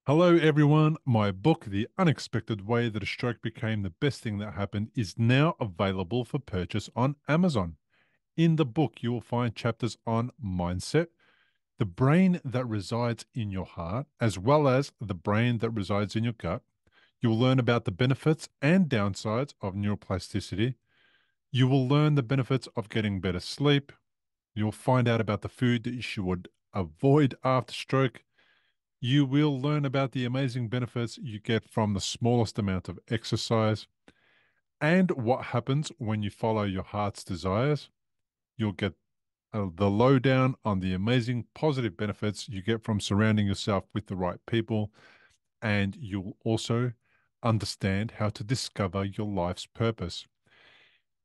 Hello, everyone. My book, The Unexpected Way That a Stroke Became the Best Thing That Happened, is now available for purchase on Amazon. In the book, you will find chapters on mindset, the brain that resides in your heart, as well as the brain that resides in your gut. You'll learn about the benefits and downsides of neuroplasticity. You will learn the benefits of getting better sleep. You'll find out about the food that you should avoid after stroke. You will learn about the amazing benefits you get from the smallest amount of exercise and what happens when you follow your heart's desires. You'll get the lowdown on the amazing positive benefits you get from surrounding yourself with the right people. And you'll also understand how to discover your life's purpose.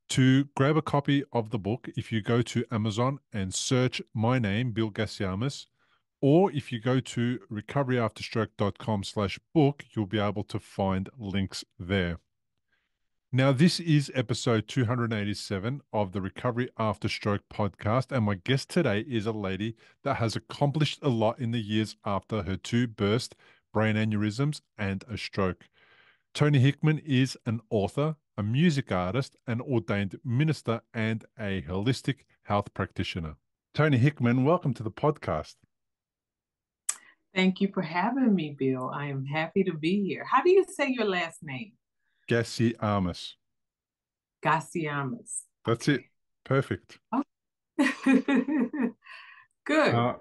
To grab a copy of the book, if you go to Amazon and search my name, Bill Gassiamis, or if you go to recoveryafterstroke.com/book, you'll be able to find links there. Now, this is episode 287 of the Recovery After Stroke podcast, and my guest today is a lady that has accomplished a lot in the years after her two burst brain aneurysms and a stroke. Toni Hickman is an author, a music artist, an ordained minister, and a holistic health practitioner. Toni Hickman, welcome to the podcast. Thank you for having me, Bill. I am happy to be here. How do you say your last name? Gassiamis. Gassiamas. That's it. Okay. Perfect. Oh. Good. Uh,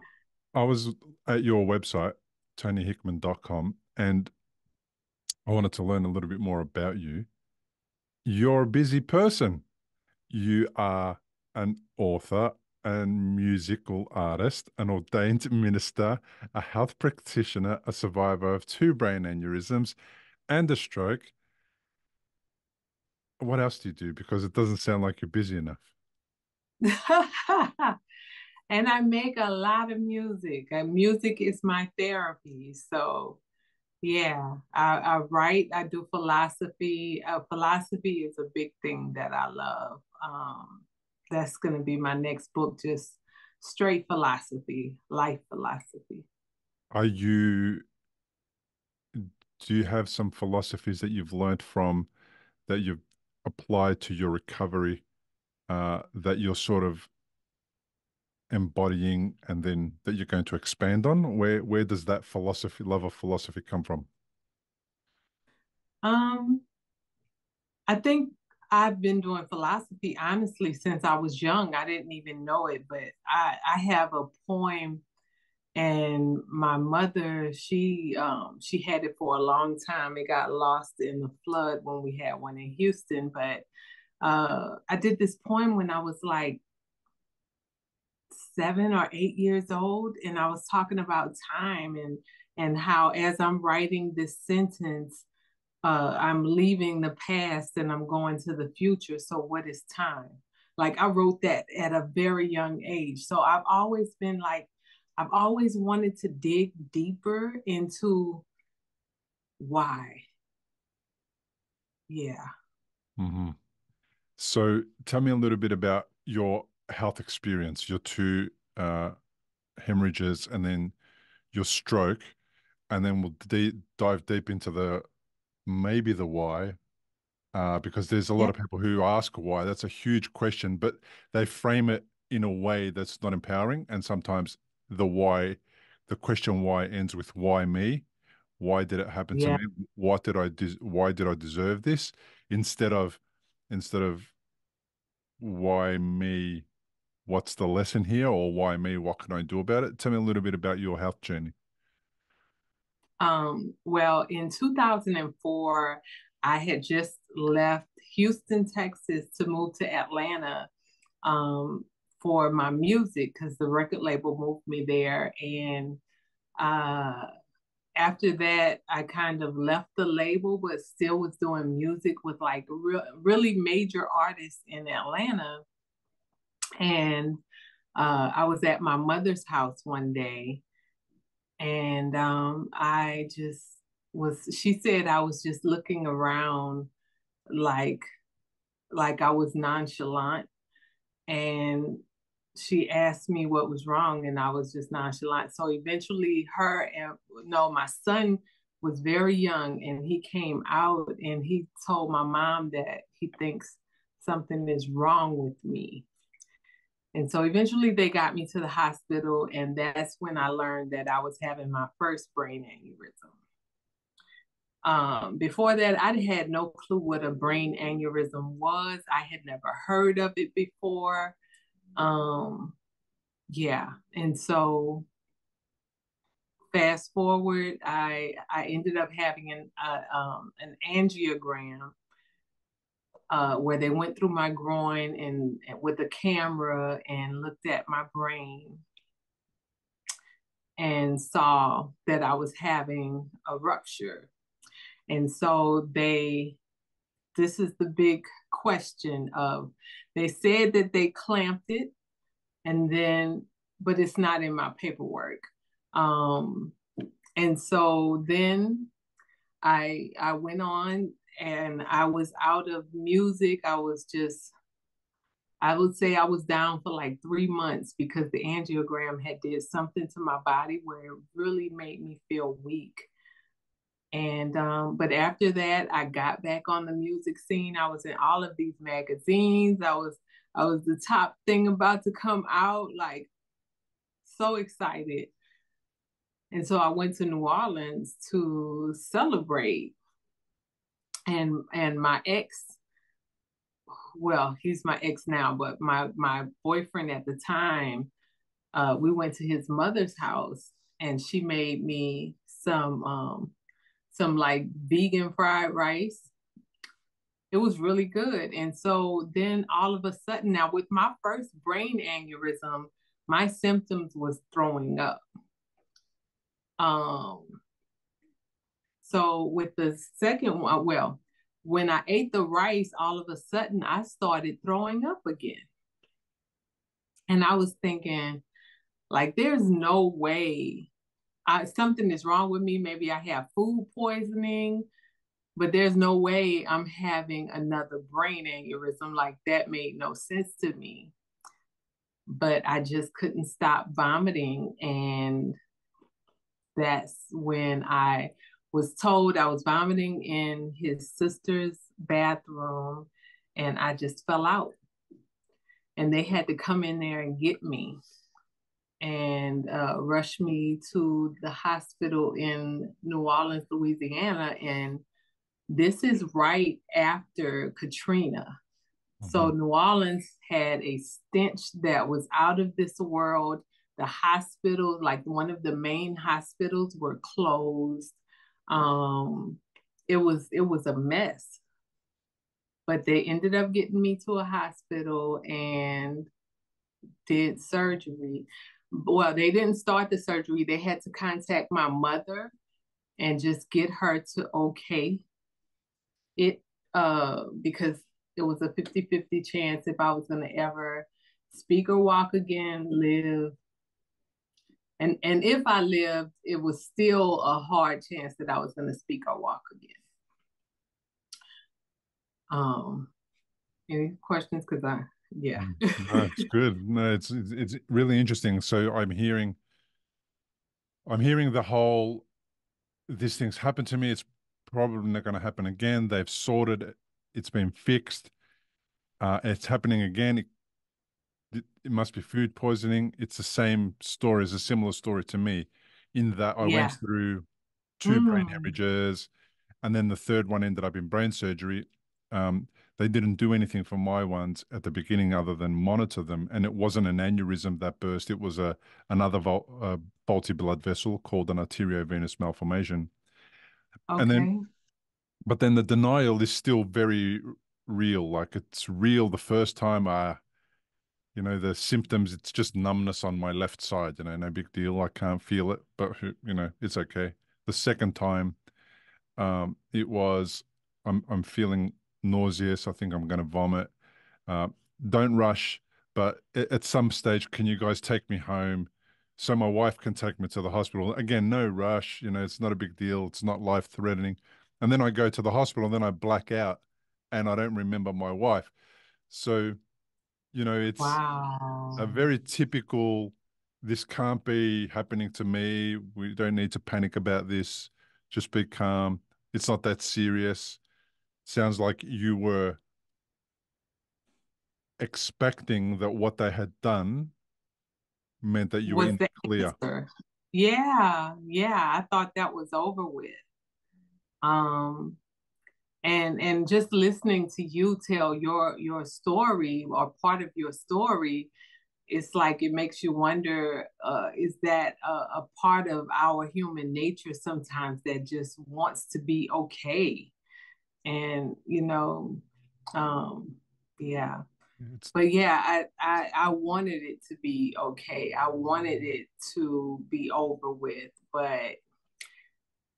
I was at your website, tonyhickman.com, and I wanted to learn a little bit more about you. You're a busy person. You are an author, a musical artist, an ordained minister, a health practitioner, a survivor of two brain aneurysms and a stroke. What else do you do? Because it doesn't sound like you're busy enough. And I make a lot of music. Music is my therapy. So, yeah, I write, I do philosophy. Philosophy is a big thing that I love. That's going to be my next book, just straight philosophy, life philosophy. Are you, do you have some philosophies that you've learned from that you've applied to your recovery that you're sort of embodying and then that you're going to expand on? Where does that philosophy, love of philosophy come from? Um, I think I've been doing philosophy honestly since I was young. I didn't even know it, but I have a poem, and my mother, she had it for a long time. It got lost in the flood when we had one in Houston, but I did this poem when I was like 7 or 8 years old, and I was talking about time and how as I'm writing this sentence, I'm leaving the past and I'm going to the future. So what is time? Like I wrote that at a very young age. So I've always been like, I've always wanted to dig deeper into why. Yeah. Hmm. So tell me a little bit about your health experience, your two hemorrhages and then your stroke, and then we'll dive deep into the maybe the why, because there's a lot Yeah. of people who ask why. That's a huge question, but they frame it in a way that's not empowering. And sometimes the why, the question why ends with why me? Why did it happen to Yeah. me? What did I do? Why did I deserve this? Instead of instead of why me? What's the lesson here? Or why me? What can I do about it? Tell me a little bit about your health journey. Well, in 2004, I had just left Houston, Texas to move to Atlanta um, for my music because the record label moved me there. And uh, after that, I kind of left the label, but still was doing music with like really major artists in Atlanta. And I was at my mother's house one day, and I just she said I was just looking around like I was nonchalant. And she asked me what was wrong, and I was just nonchalant. So eventually, her and no, my son was very young, and he came out and he told my mom that he thinks something is wrong with me. And so eventually they got me to the hospital, and that's when I learned that I was having my first brain aneurysm. Before that, I had no clue what a brain aneurysm was. I had never heard of it before. Um, yeah, and so fast forward, I ended up having an angiogram where they went through my groin and with a camera and looked at my brain and saw that I was having a rupture. And so this is the big question of, they said that they clamped it and then, but it's not in my paperwork. Um, and so then I went on and I was out of music. I would say I was down for like 3 months because the angiogram had did something to my body where it really made me feel weak. And but after that, I got back on the music scene. I was in all of these magazines. I was the top thing about to come out, like so excited. And so I went to New Orleans to celebrate. And my ex, well, he's my ex now, but my boyfriend at the time, we went to his mother's house, and she made me some like vegan fried rice. It was really good. And so then all of a sudden, now with my first brain aneurysm, my symptoms was throwing up. Um, so with the second one, well, when I ate the rice, all of a sudden I started throwing up again. And I was thinking, like, there's no way something is wrong with me. Maybe I have food poisoning, but there's no way I'm having another brain aneurysm. Like, that made no sense to me. But I just couldn't stop vomiting. And that's when I was told I was vomiting in his sister's bathroom, and I just fell out. And they had to come in there and get me and rush me to the hospital in New Orleans, Louisiana. And this is right after Katrina. So New Orleans had a stench that was out of this world. The hospitals, like one of the main hospitals, were closed. Um, it was a mess. But they ended up getting me to a hospital and did surgery. Well, they didn't start the surgery. They had to contact my mother and just get her to okay it, because it was a 50-50 chance if I was going to ever speak or walk again, live. And if I lived, it was still a hard chance that I was going to speak or walk again. Um, any questions? Because yeah. No, it's good. No, it's really interesting. So I'm hearing the whole, this thing's happened to me. It's probably not going to happen again. They've sorted it. It's been fixed. It's happening again. It must be food poisoning. It's the same story, it's a similar story to me, in that I went Yeah. through two brain Mm. hemorrhages, and then the third one ended up in brain surgery. They didn't do anything for my ones at the beginning other than monitor them, and it wasn't an aneurysm that burst. It was another faulty blood vessel called an arteriovenous malformation. And then, Okay. but then the denial is still very real. Like, it's real the first time the symptoms, it's just numbness on my left side, no big deal. I can't feel it, but it's okay. The second time, it was, I'm feeling nauseous. I think I'm going to vomit. Uh, don't rush, but at some stage, can you guys take me home so my wife can take me to the hospital? Again, no rush. It's not a big deal. It's not life threatening. And then I go to the hospital, and then I black out, and I don't remember my wife. So It's a Wow. very typical, this can't be happening to me. We don't need to panic about this. Just be calm. It's not that serious. Sounds like you were expecting that what they had done meant that you were Was in the the clear. answer. Yeah, yeah. I thought that was over with. Um, and just listening to you tell your story or part of your story, it's like it makes you wonder, is that a part of our human nature sometimes that just wants to be okay? And um, yeah. It's But yeah, I wanted it to be okay. I wanted it to be over with. But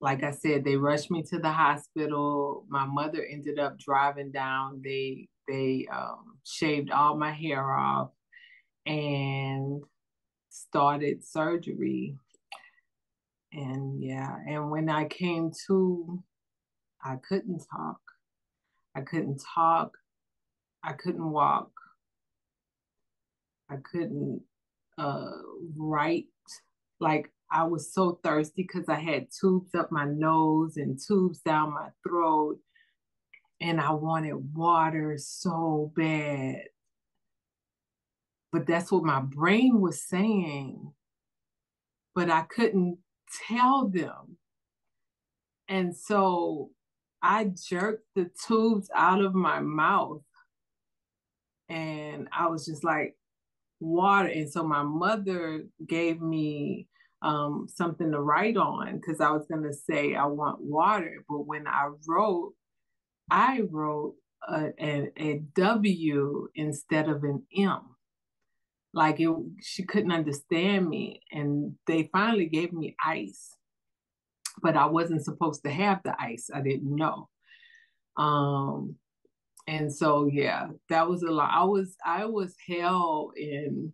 like I said, they rushed me to the hospital. My mother ended up driving down. They shaved all my hair off and started surgery. And yeah, and when I came to, I couldn't talk. I couldn't talk. I couldn't walk. I couldn't uh, write. Like I was so thirsty because I had tubes up my nose and tubes down my throat, and I wanted water so bad. But that's what my brain was saying, but I couldn't tell them. And so I jerked the tubes out of my mouth, and I was just like, water. And so my mother gave me something to write on because I was going to say, I want water. But when I wrote a W instead of an M. Like she couldn't understand me. And they finally gave me ice, but I wasn't supposed to have the ice. I didn't know. Um, and so yeah, that was a lot. I was held in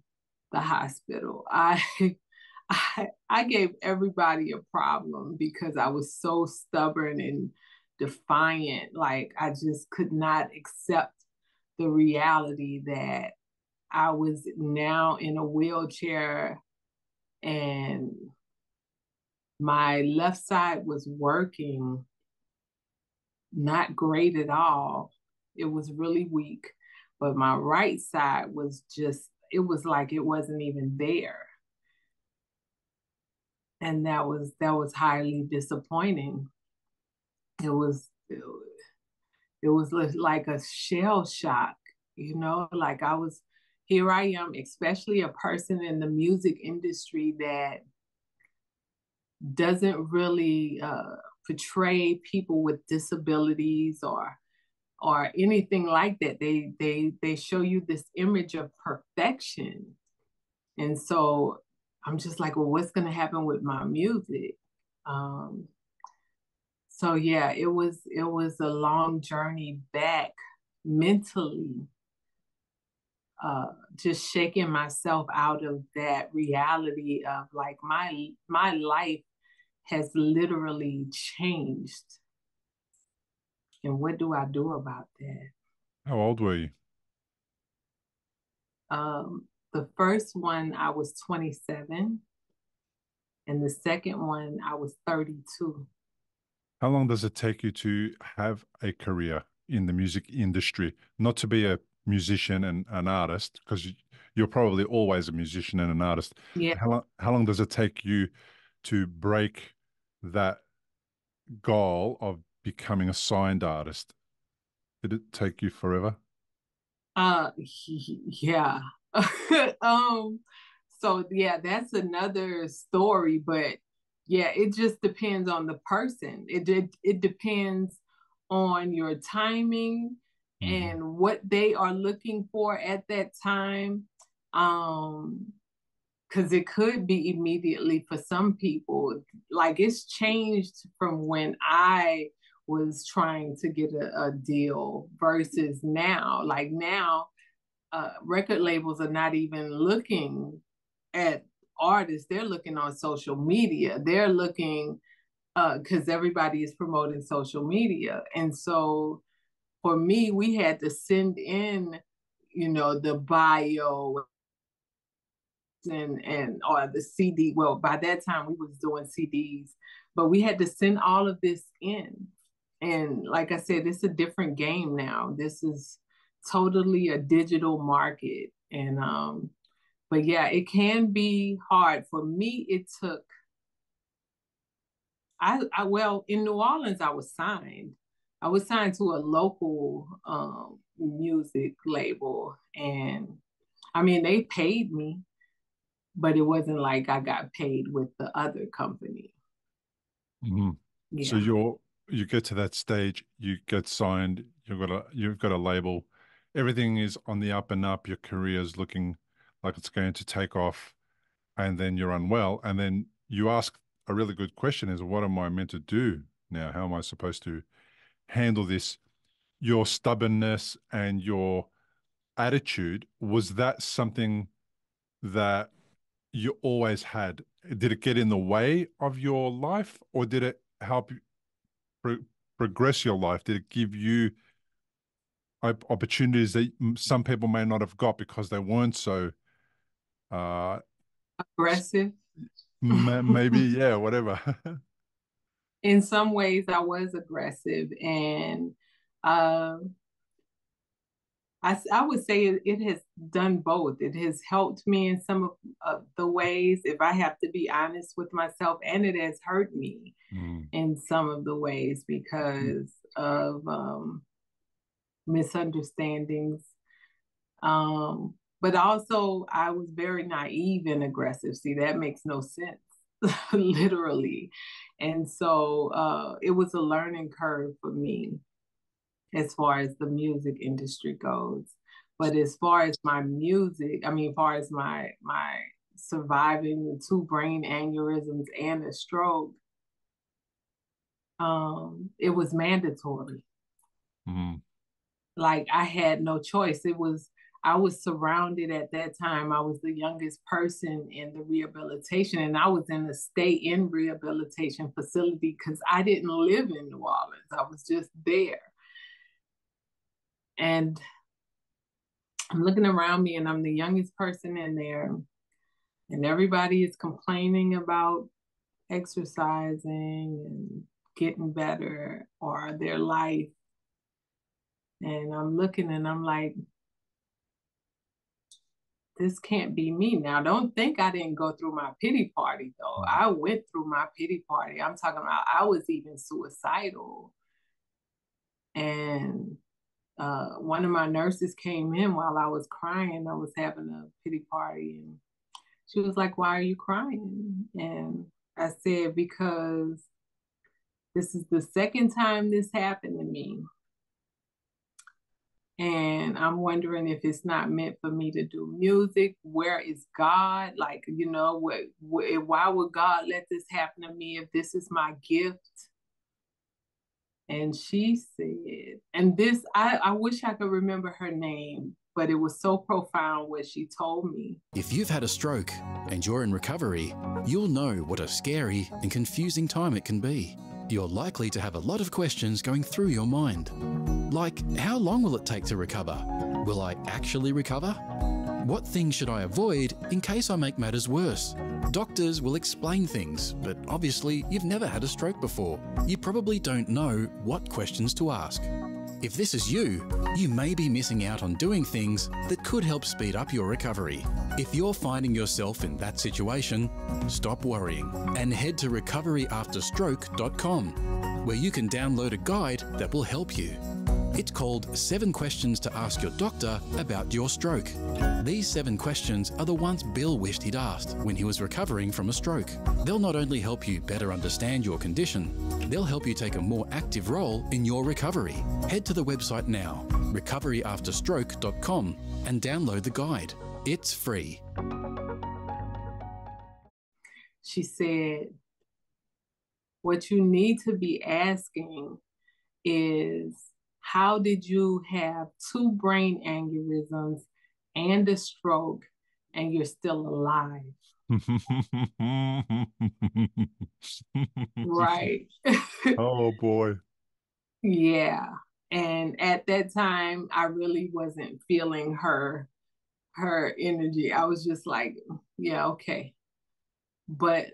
the hospital. I gave everybody a problem because I was so stubborn and defiant. Like I just could not accept the reality that I was now in a wheelchair and my left side was working not great at all. It was really weak, but my right side was just, it was like it wasn't even there. And that was highly disappointing. It was like a shell shock, like I was, here I am, especially a person in the music industry that doesn't really portray people with disabilities or anything like that. They show you this image of perfection. And so I'm just like, well, what's going to happen with my music? Um, so yeah, it was a long journey back mentally, just shaking myself out of that reality of like my life has literally changed. And what do I do about that? How old were you? The first one I was 27, and the second one I was 32. How long does it take you to have a career in the music industry? Not to be a musician and an artist, because you're probably always a musician and an artist. Yeah. How long does it take you to break that goal of becoming a signed artist? Did it take you forever? Yeah. um, so yeah, that's another story, but yeah, it just depends on the person. It depends on your timing Mm-hmm. and what they are looking for at that time. Um, because it could be immediately for some people. Like it's changed from when I was trying to get a deal versus now. Like now, record labels are not even looking at artists, they're looking on social media. They're looking because everybody is promoting social media. And so for me, we had to send in the bio and or the CD. Well, by that time we was doing CDs, but we had to send all of this in. And like I said, it's a different game now. This is totally a digital market. And but yeah, it can be hard. For me, it took well, in New Orleans I was signed. I was signed to a local music label, and I mean they paid me, but it wasn't like I got paid with the other company. Mm-hmm. So Yeah. you get to that stage, you get signed, you've got a label, everything is on the up and up, your career is looking like it's going to take off, and then you're unwell, and then you ask a really good question: is what am I meant to do now? How am I supposed to handle this? Your stubbornness and your attitude, was that something that you always had? Did it get in the way of your life, or did it help you pro progress your life? Did it give you opportunities that some people may not have got because they weren't so uh Aggressive. maybe, yeah, whatever. In some ways I was aggressive, and uh, I would say it has done both. It has helped me in some of the ways, if I have to be honest with myself, and it has hurt me Mm. in some of the ways because of misunderstandings. But also, I was very naive and aggressive. See, that makes no sense, literally. And so it was a learning curve for me as far as the music industry goes. But as far as my music, I mean, as far as my surviving the 2 brain aneurysms and a stroke, it was mandatory. Mm. Like I had no choice. I was surrounded at that time. I was the youngest person in the rehabilitation, and I was in a stay-in rehabilitation facility because I didn't live in New Orleans. I was just there. And I'm looking around me, and I'm the youngest person in there, and everybody is complaining about exercising and getting better or their life. And I'm looking and I'm like, this can't be me. Now, don't think I didn't go through my pity party, though. Mm. I went through my pity party. I'm talking about I was even suicidal. And one of my nurses came in while I was crying. I was having a pity party, and she was like, "Why are you crying?" And I said, "Because this is the second time this happened to me. And I'm wondering if it's not meant for me to do music. Where is God? Like, why would God let this happen to me if this is my gift?" And she said, and this, I wish I could remember her name, but it was so profound what she told me. If you've had a stroke and you're in recovery, you'll know what a scary and confusing time it can be. You're likely to have a lot of questions going through your mind. Like, how long will it take to recover? Will I actually recover? What things should I avoid in case I make matters worse? Doctors will explain things, but obviously you've never had a stroke before. You probably don't know what questions to ask. If this is you, you may be missing out on doing things that could help speed up your recovery. If you're finding yourself in that situation, stop worrying and head to recoveryafterstroke.com, where you can download a guide that will help you. It's called 7 Questions to Ask Your Doctor About Your Stroke. These 7 questions are the ones Bill wished he'd asked when he was recovering from a stroke. They'll not only help you better understand your condition, they'll help you take a more active role in your recovery. Head to the website now, recoveryafterstroke.com, and download the guide. It's free. She said, what you need to be asking is, how did you have 2 brain aneurysms and a stroke and you're still alive? Right. Oh boy. Yeah. And at that time, I really wasn't feeling her energy. I was just like, yeah, okay. But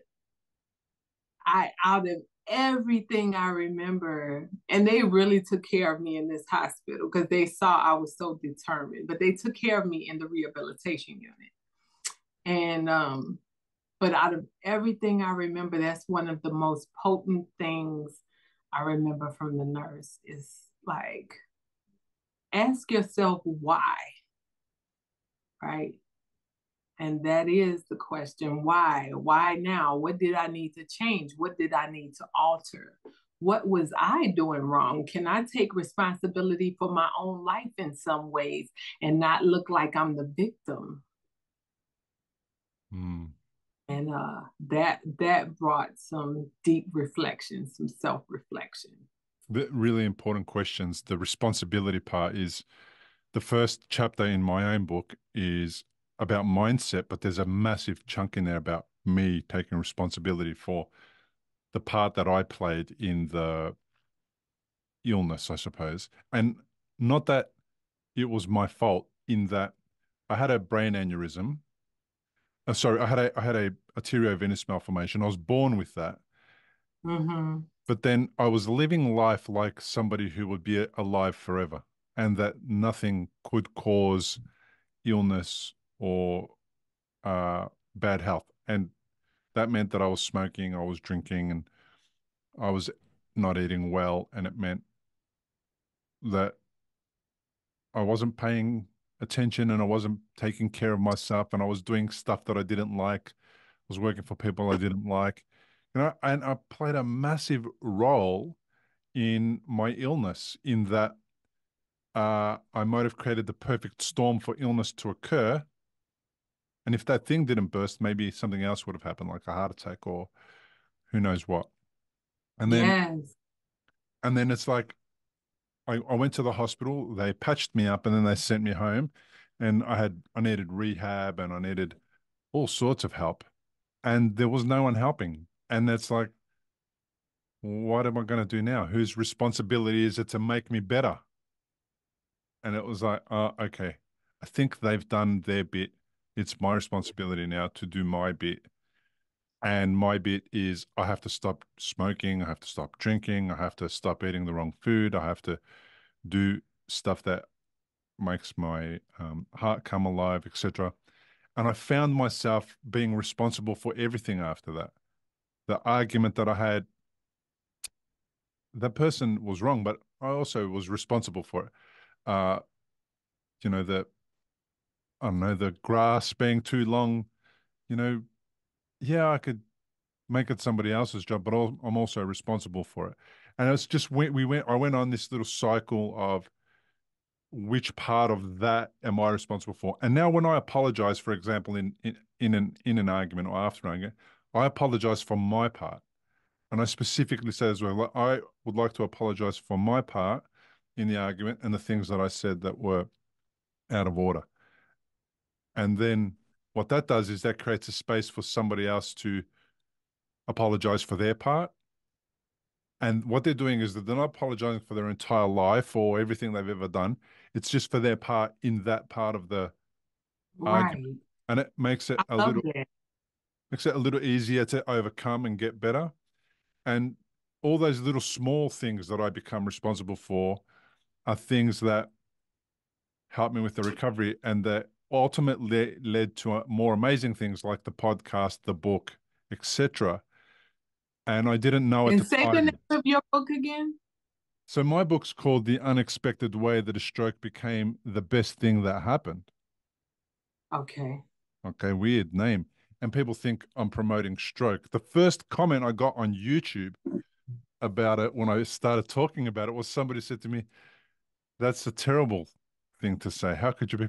out of everything I remember, and they really took care of me in this hospital because they saw I was so determined, but they took care of me in the rehabilitation unit. And but out of everything I remember, that's one of the most potent things I remember from the nurse is like, ask yourself why, right? And that is the question, why? Why now? What did I need to change? What did I need to alter? What was I doing wrong? Can I take responsibility for my own life in some ways and not look like I'm the victim? Mm. And that brought some deep reflection, some self-reflection. The really important questions. The responsibility part is the first chapter in my own book is about mindset, but there's a massive chunk in there about me taking responsibility for the part that I played in the illness, I suppose. And not that it was my fault in that I had a brain aneurysm. Sorry, I had a arteriovenous malformation. I was born with that. Mm-hmm. But then I was living life like somebody who would be alive forever, and that nothing could cause illness or bad health. And that meant that I was smoking, I was drinking, and I was not eating well. And it meant that I wasn't paying attention and I wasn't taking care of myself, and I was doing stuff that I didn't like. I was working for people I didn't like. And I played a massive role in my illness in that I might have created the perfect storm for illness to occur. And if that thing didn't burst, maybe something else would have happened, like a heart attack or who knows what. And then Yes. and then it's like I went to the hospital, they patched me up, and then they sent me home. And I needed rehab and I needed all sorts of help. And there was no one helping. And it's like, what am I going to do now? Whose responsibility is it to make me better? And it was like, oh, okay, I think they've done their bit. It's my responsibility now to do my bit. And my bit is I have to stop smoking. I have to stop drinking. I have to stop eating the wrong food. I have to do stuff that makes my heart come alive, etc. And I found myself being responsible for everything after that. The argument that I had, that person was wrong, but I also was responsible for it. Uh, you know, I don't know, the grass being too long, you know, yeah, I could make it somebody else's job, but I'm also responsible for it. And it's just I went on this little cycle of which part of that am I responsible for? And now when I apologize, for example, in an argument or after an argument, I apologize for my part. And I specifically say as well, like, I would like to apologize for my part in the argument and the things that I said that were out of order. And then what that does is that creates a space for somebody else to apologize for their part. And what they're doing is that they're not apologizing for their entire life or everything they've ever done. It's just for their part in that part of the argument. Right. And it I love that. makes it a little easier to overcome and get better. And all those little small things that I become responsible for are things that help me with the recovery and that ultimately led to more amazing things like the podcast, the book, etc. And I didn't know at And the say the name time. of your book again. So my book's called The Unexpected Way That a Stroke Became the Best Thing That Happened. Okay. Okay, weird name. And people think I'm promoting stroke. The first comment I got on YouTube about it when I started talking about it was somebody said to me, that's a terrible thing to say. How could you be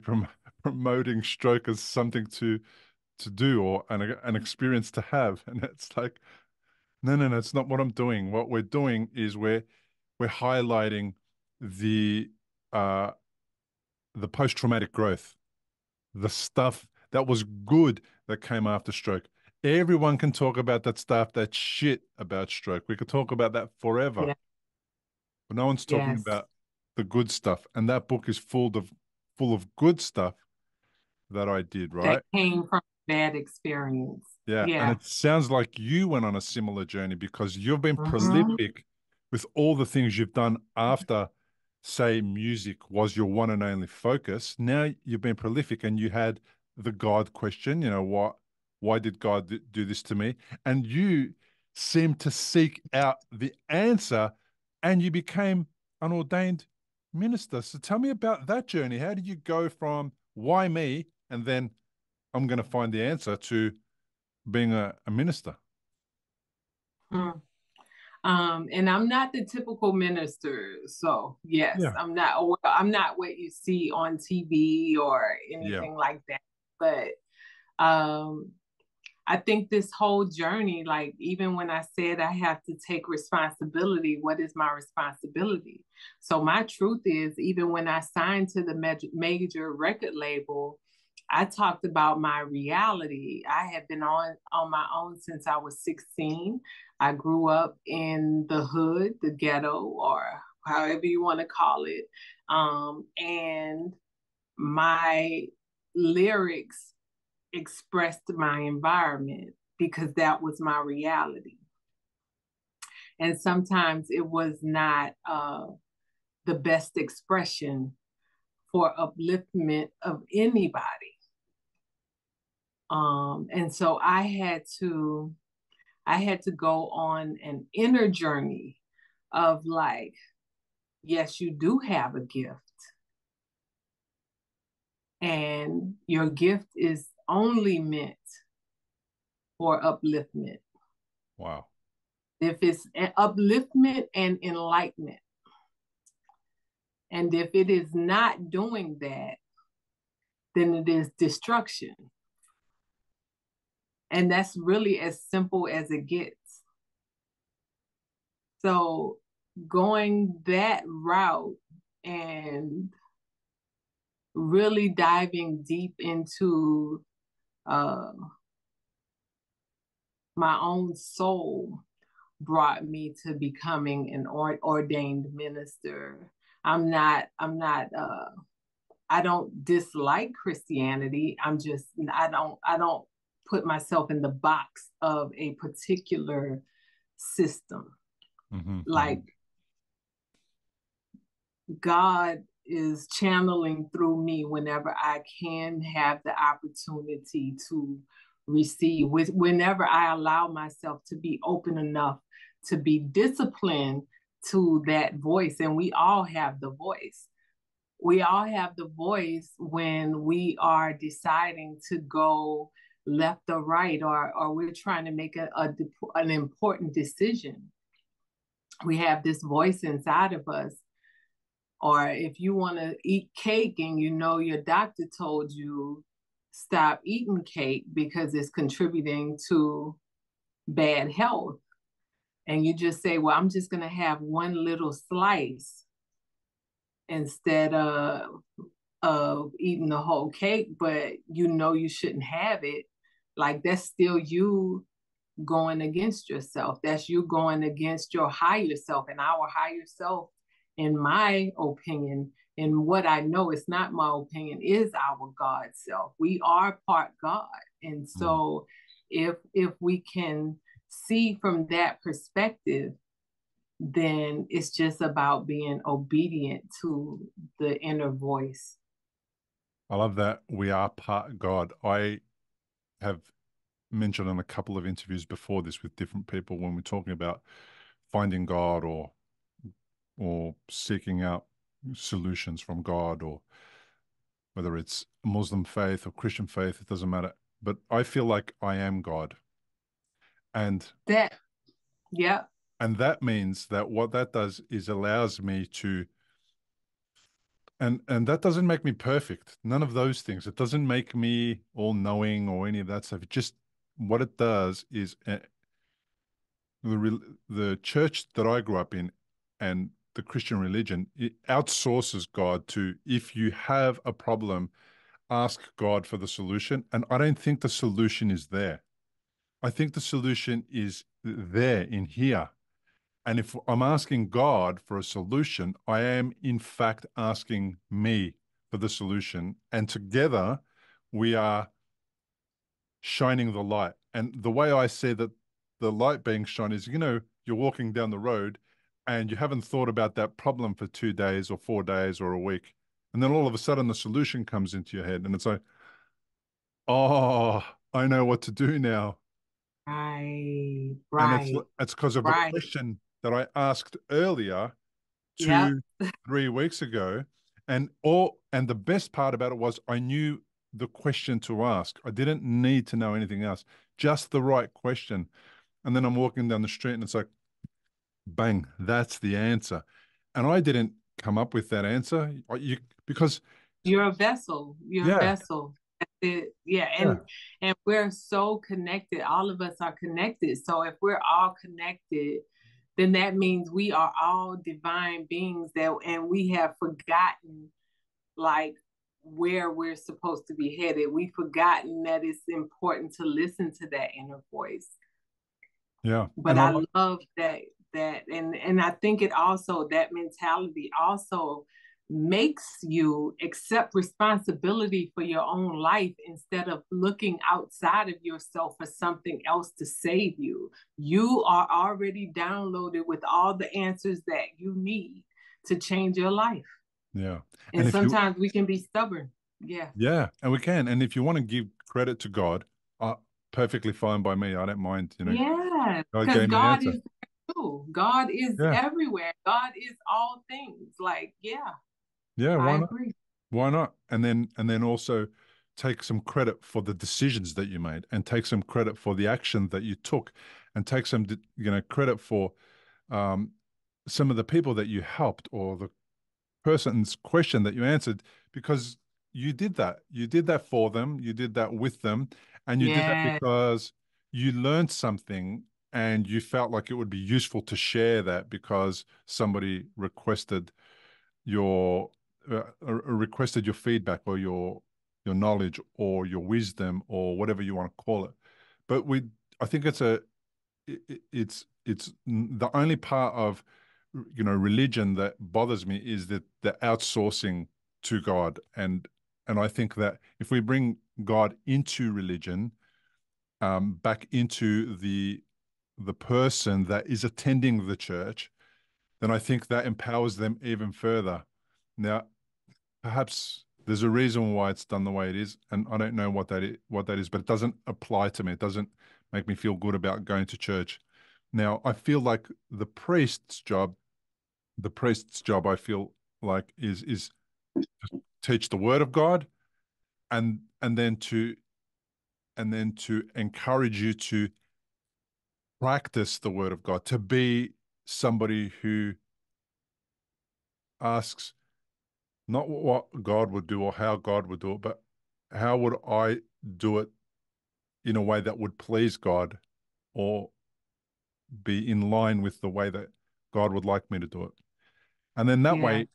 promoting stroke as something to do or an experience to have? And it's like, no, it's not what I'm doing. What we're doing is we're highlighting the the post-traumatic growth, the stuff that was good that came after stroke. Everyone can talk about that stuff, that shit about stroke. We could talk about that forever. Yeah. But no one's talking Yes. about the good stuff. And that book is full of good stuff that I did, That right? came from bad experience. Yeah. And Yeah. it sounds like you went on a similar journey because you've been Mm-hmm. prolific with all the things you've done after, say, music was your one and only focus. Now you've been prolific and you had the God question, why did God do this to me? And you seemed to seek out the answer and you became an ordained minister. So tell me about that journey. How did you go from why me and then I'm going to find the answer to being a minister? Mm. And I'm not the typical minister. So yes, Yeah. I'm not what you see on TV or Yeah. anything like that. But I think this whole journey, like even when I said I have to take responsibility, what is my responsibility? So my truth is, even when I signed to the major record label, I talked about my reality. I have been on my own since I was 16. I grew up in the hood, the ghetto, or however you want to call it. And my lyrics expressed my environment because that was my reality. And sometimes it was not the best expression for upliftment of anybody. And so I had to go on an inner journey of like, yes, you do have a gift. And your gift is only meant for upliftment. Wow. If it's an upliftment and enlightenment. And if it is not doing that, then it is destruction. And that's really as simple as it gets. So going that route and really diving deep into my own soul brought me to becoming an ordained minister. I don't dislike Christianity. I don't put myself in the box of a particular system. Mm-hmm. Like God is channeling through me whenever I can have the opportunity to receive, whenever I allow myself to be open enough to be disciplined to that voice. And we all have the voice. We all have the voice when we are deciding to go left or right, or we're trying to make an important decision. We have this voice inside of us. Or if you want to eat cake and you know your doctor told you stop eating cake because it's contributing to bad health, and you just say, well, I'm just going to have one little slice instead of eating the whole cake, but you know you shouldn't have it, like that's still you going against yourself. That's you going against your higher self. And our higher self, in my opinion, and what I know, it's not my opinion, is our God self. We are part God. And so if we can see from that perspective, then it's just about being obedient to the inner voice. I love that. We are part God. I have mentioned in a couple of interviews before this with different people when we're talking about finding God or seeking out solutions from God, or whether it's Muslim faith or Christian faith, it doesn't matter. But I feel like I am God. And That, yeah. and that means that what that does is allows me to, and that doesn't make me perfect. None of those things. It doesn't make me all knowing or any of that stuff. It just, what it does is the church that I grew up in and the Christian religion, it outsources God to, if you have a problem, ask God for the solution. And I don't think the solution is there. I think the solution is there in here. And if I'm asking God for a solution, I am in fact asking me for the solution. And together we are shining the light. And the way I see that the light being shone is, you're walking down the road and you haven't thought about that problem for 2 days or 4 days or a week. And then all of a sudden the solution comes into your head and it's like, oh, I know what to do now. Right, And right, it's because of the right. question that I asked earlier Yep. 2, 3 weeks ago. And the best part about it was I knew the question to ask. I didn't need to know anything else, just the right question. And then I'm walking down the street and it's like, bang, that's the answer. And I didn't come up with that answer. Because You're a vessel. You're a yeah, vessel. That's it. Yeah. yeah, And we're so connected. All of us are connected. So if we're all connected, then that means we are all divine beings and we have forgotten like where we're supposed to be headed. We've forgotten that it's important to listen to that inner voice. yeah. But And I love that and I think it also, that mentality also makes you accept responsibility for your own life instead of looking outside of yourself for something else to save you. You are already downloaded with all the answers that you need to change your life. yeah. And And if you sometimes we can be stubborn. Yeah. Yeah, and we can. And if you want to give credit to God, perfectly fine by me. I don't mind, Yeah. God Because gave me the God answer. is there too. God is Yeah. everywhere. God is all things. Like, yeah, Yeah, I why not? agree. Why not? And then also take some credit for the decisions that you made and take some credit for the action that you took and take some credit for um some of the people that you helped or the person's question that you answered because you did that. You did that for them. You did that with them. And you did that Yeah. because you learned something and you felt like it would be useful to share that because somebody requested your feedback or your knowledge or your wisdom or whatever you want to call it. But I think it's the only part of religion that bothers me is that the outsourcing to God, and I think that if we bring God into religion, back into the person that is attending the church, then I think that empowers them even further. Now, perhaps there's a reason why it's done the way it is, and I don't know what that is, but it doesn't apply to me. It doesn't make me feel good about going to church. Now, I feel like the priest's job I feel like is to teach the word of God and then to encourage you to practice the word of God, to be somebody who asks not what God would do or how God would do it, but how would I do it in a way that would please God or be in line with the way that God would like me to do it. And then that Yeah. way,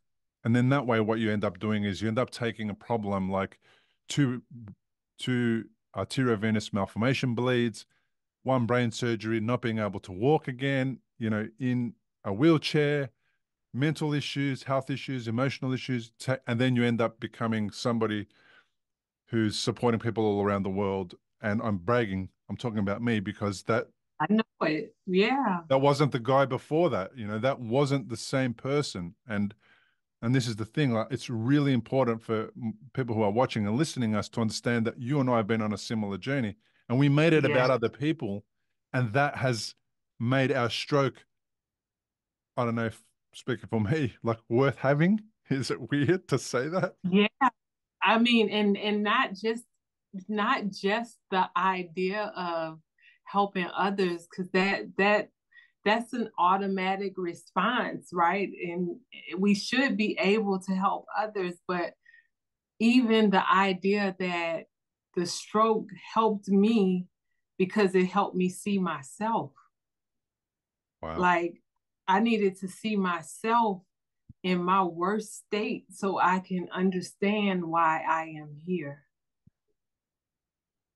and then that way, what you end up doing is you end up taking a problem like two arteriovenous malformation bleeds, one brain surgery, not being able to walk again, in a wheelchair, mental issues, health issues, emotional issues, and then you end up becoming somebody who's supporting people all around the world. And I'm bragging, I'm talking about me because that I know it. Yeah. that wasn't the guy before that. That wasn't the same person. And this is the thing, like, it's really important for people who are watching and listening us to understand that you and I have been on a similar journey and we made it Yeah. about other people. And that has made our stroke, I don't know if speaking for me, like worth having. Is it weird to say that? Yeah. I mean, and not just the idea of helping others, because that's an automatic response, right? And we should be able to help others, but even the idea that the stroke helped me because it helped me see myself. Wow. Like, I needed to see myself in my worst state so I can understand why I am here.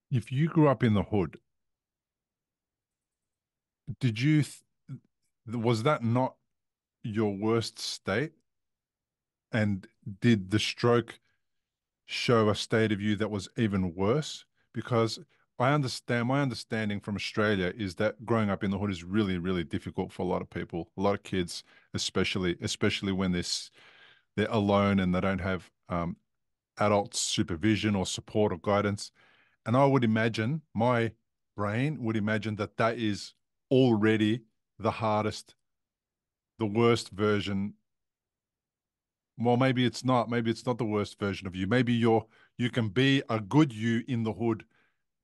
If you grew up in the hood, did you Was that not your worst state? And did the stroke show a state of you that was even worse? Because I understand, my understanding from Australia is that growing up in the hood is really, really difficult for a lot of people, a lot of kids, especially when they're alone and they don't have adult supervision or support or guidance. And I would imagine, my brain would imagine that that is already the hardest, the worst version. Well, maybe it's not. Maybe it's not the worst version of you. Maybe you can be a good you in the hood,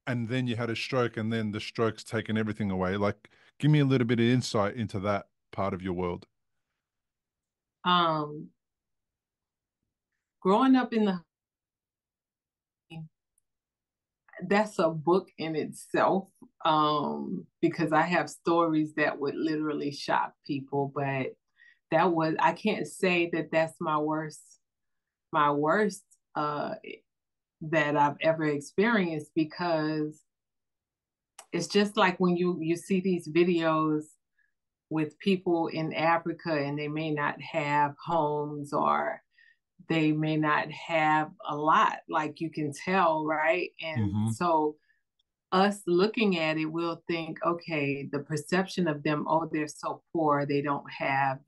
and then you had a stroke, and then the stroke's taken everything away. Like, give me a little bit of insight into that part of your world. Um, Growing up in the, that's a book in itself, because I have stories that would literally shock people, but I can't say that that's my worst uh that I've ever experienced, because it's just like when you see these videos with people in Africa and they may not have homes, or they may not have a lot, like you can tell, right? And Mm-hmm. so us looking at it, we'll think, okay, the perception of them, oh, they're so poor, they don't have,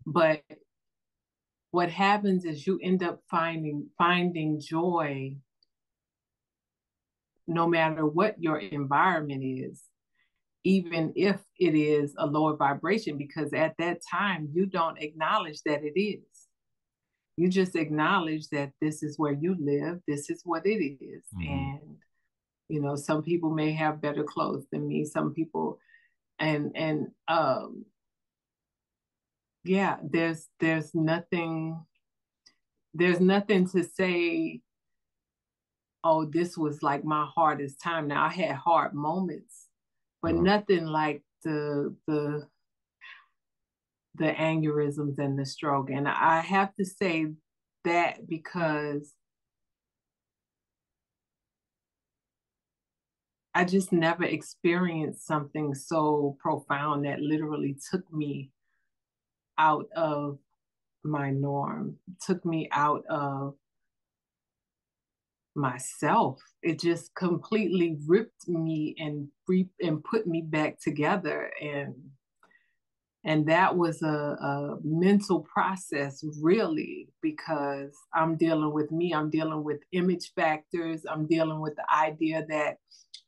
but what happens is you end up finding joy no matter what your environment is, even if it is a lower vibration, because at that time you don't acknowledge that it is. You just acknowledge that this is where you live, this is what it is. Mm-hmm. And some people may have better clothes than me, some people, and yeah, there's nothing to say, oh, this was like my hardest time. Now I had hard moments, but Uh-huh. nothing like the aneurysms and the stroke. And I have to say that because I just never experienced something so profound that literally took me out of my norm, took me out of myself. It just completely ripped me and put me back together. And that was a mental process, really, because I'm dealing with me, I'm dealing with image factors, I'm dealing with the idea that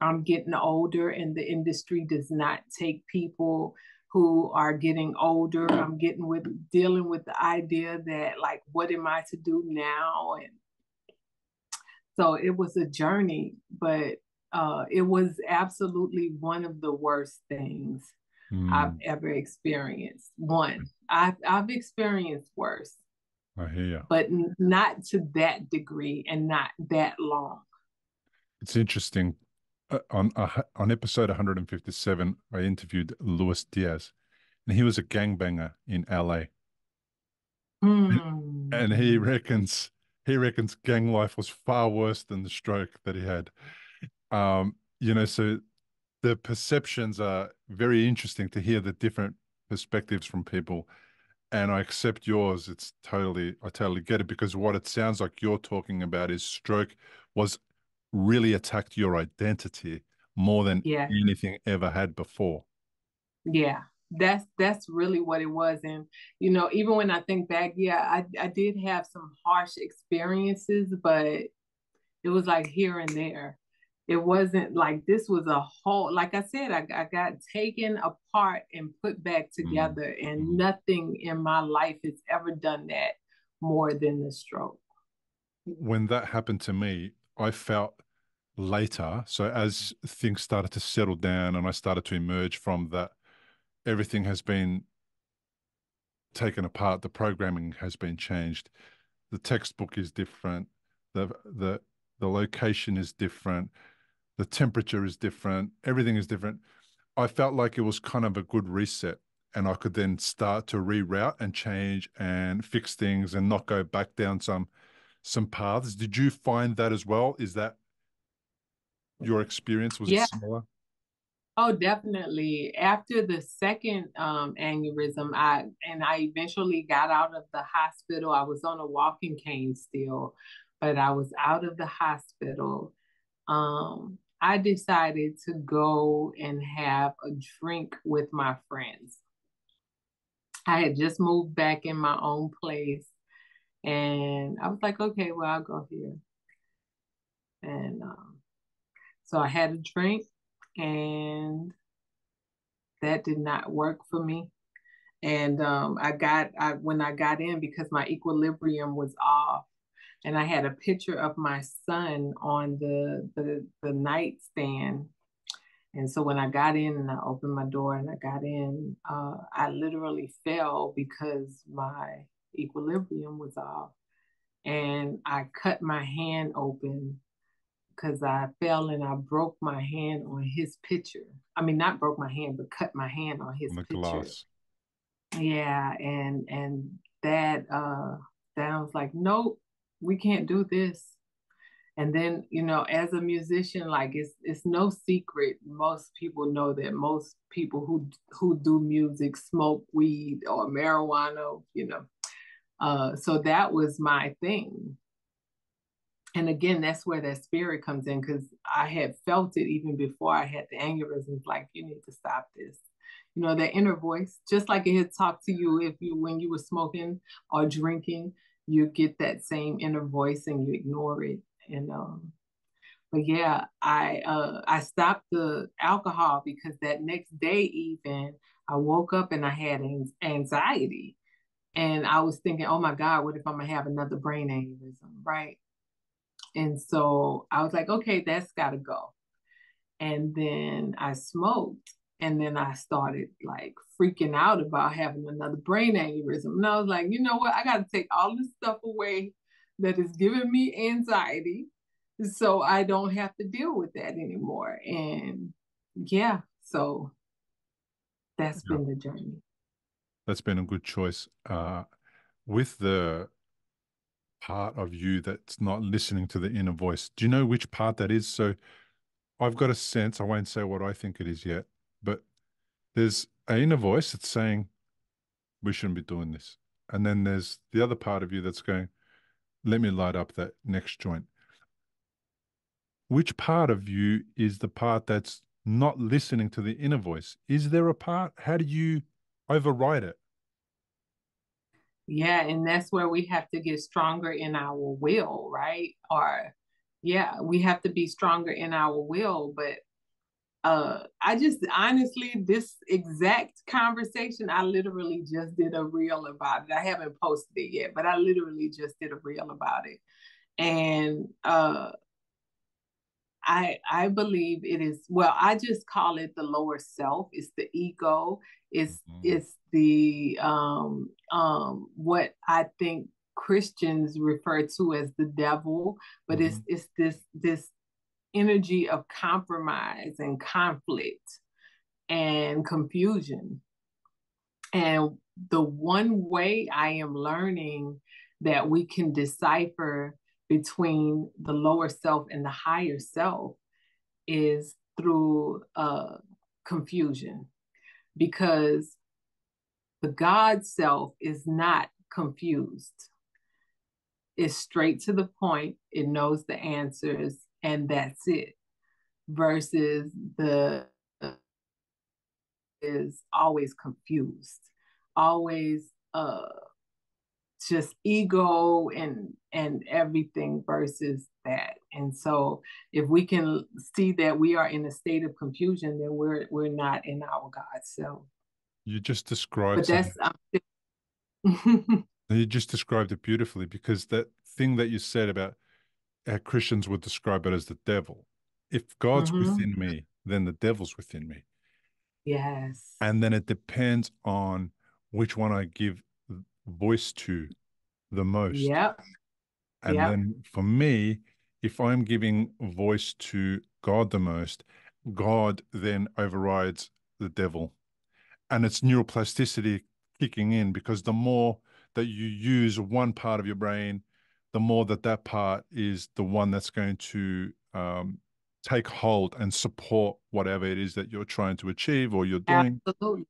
I'm getting older and the industry does not take people who are getting older. I'm dealing with the idea that, like, what am I to do now? And so it was a journey, but it was absolutely one of the worst things I've Mm, ever experienced. I've experienced worse, I hear you. but not to that degree and not that long. It's interesting. On episode 157, I interviewed Luis Diaz, and he was a gangbanger in LA. And Hmm. he reckons gang life was far worse than the stroke that he had. So the perceptions are very interesting to hear the different perspectives from people. And I accept yours. I totally get it, because what it sounds like you're talking about is stroke was really attacked your identity more than Yeah, anything ever had before. yeah. That's really what it was. And even when I think back, yeah, I did have some harsh experiences, but it was like here and there. It wasn't like this was a whole, like I said, I got taken apart and put back Mm, together, and mm. nothing in my life has ever done that more than the stroke. When that happened to me, I felt later, so as things started to settle down and I started to emerge from that, everything has been taken apart, the programming has been changed, the textbook is different, the location is different, the temperature is different, everything is different. I felt like it was kind of a good reset, and I could then start to reroute and change and fix things and not go back down some paths. Did you find that as well? Is that your experience? Was it Yeah. similar? Oh, definitely. After the second aneurysm, I eventually got out of the hospital. I was on a walking cane still, but I was out of the hospital. I decided to go and have a drink with my friends. I had just moved back in my own place, and I was like, okay, well, I'll go here. And so I had a drink, and that did not work for me. And when I got in, because my equilibrium was off, and I had a picture of my son on the nightstand. And so when I got in and I opened my door and I got in, I literally fell because my equilibrium was off. And I cut my hand open because I fell and I broke my hand on his picture. I mean, not broke my hand, but cut my hand on his On the picture. glass. Yeah, and that I was like, nope, we can't do this. And then, as a musician, like it's no secret. Most people know that most people who do music smoke weed or marijuana. So that was my thing. And again, that's where that spirit comes in, because I had felt it even before I had the aneurysms. Like, you need to stop this. That inner voice, just like it had talked to you when you were smoking or drinking, you get that same inner voice and you ignore it. And but yeah, I stopped the alcohol because that next day even I woke up and I had anxiety, and I was thinking, oh my God, what if I'm gonna have another brain aneurysm, right? And so I was like, okay, that's got to go. And then I smoked. And then I started like freaking out about having another brain aneurysm. And I was like, you know what? I got to take all this stuff away that is giving me anxiety so I don't have to deal with that anymore. And yeah, so that's Yeah. been the journey. That's been a good choice. With the part of you that's not listening to the inner voice, do you know which part that is? So I've got a sense, I won't say what I think it is yet, but there's an inner voice that's saying, we shouldn't be doing this. And then there's the other part of you that's going, let me light up that next joint. Which part of you is the part that's not listening to the inner voice? Is there a part? How do you override it? Yeah, and that's where we have to get stronger in our will, right? Or yeah, we have to be stronger in our will, but I just honestly, this exact conversation, I literally just did a reel about it. I haven't posted it yet, but I literally just did a reel about it. And I believe it is, well, I just call it the lower self. It's the ego. It's Mhm. it's the what I think Christians refer to as the devil, but it's Mhm. it's this energy of compromise and conflict and confusion. And the one way I am learning that we can decipher between the lower self and the higher self is through confusion, because the God self is not confused. It's straight to the point, it knows the answers, and that's it. Versus the is always confused, always just ego and everything versus that. And so if we can see that we are in a state of confusion, then we're not in our God self. You just described But something. that's You just described it beautifully, because that thing that you said about how Christians would describe it as the devil. If God's mm-hmm. within me, then the devil's within me. Yes. And then it depends on which one I give voice to the most. Yep. And Yep. then for me, if I'm giving voice to God the most, God then overrides the devil. And it's neuroplasticity kicking in, because the more that you use one part of your brain, the more that that part is the one that's going to take hold and support whatever it is that you're trying to achieve or you're doing. Absolutely.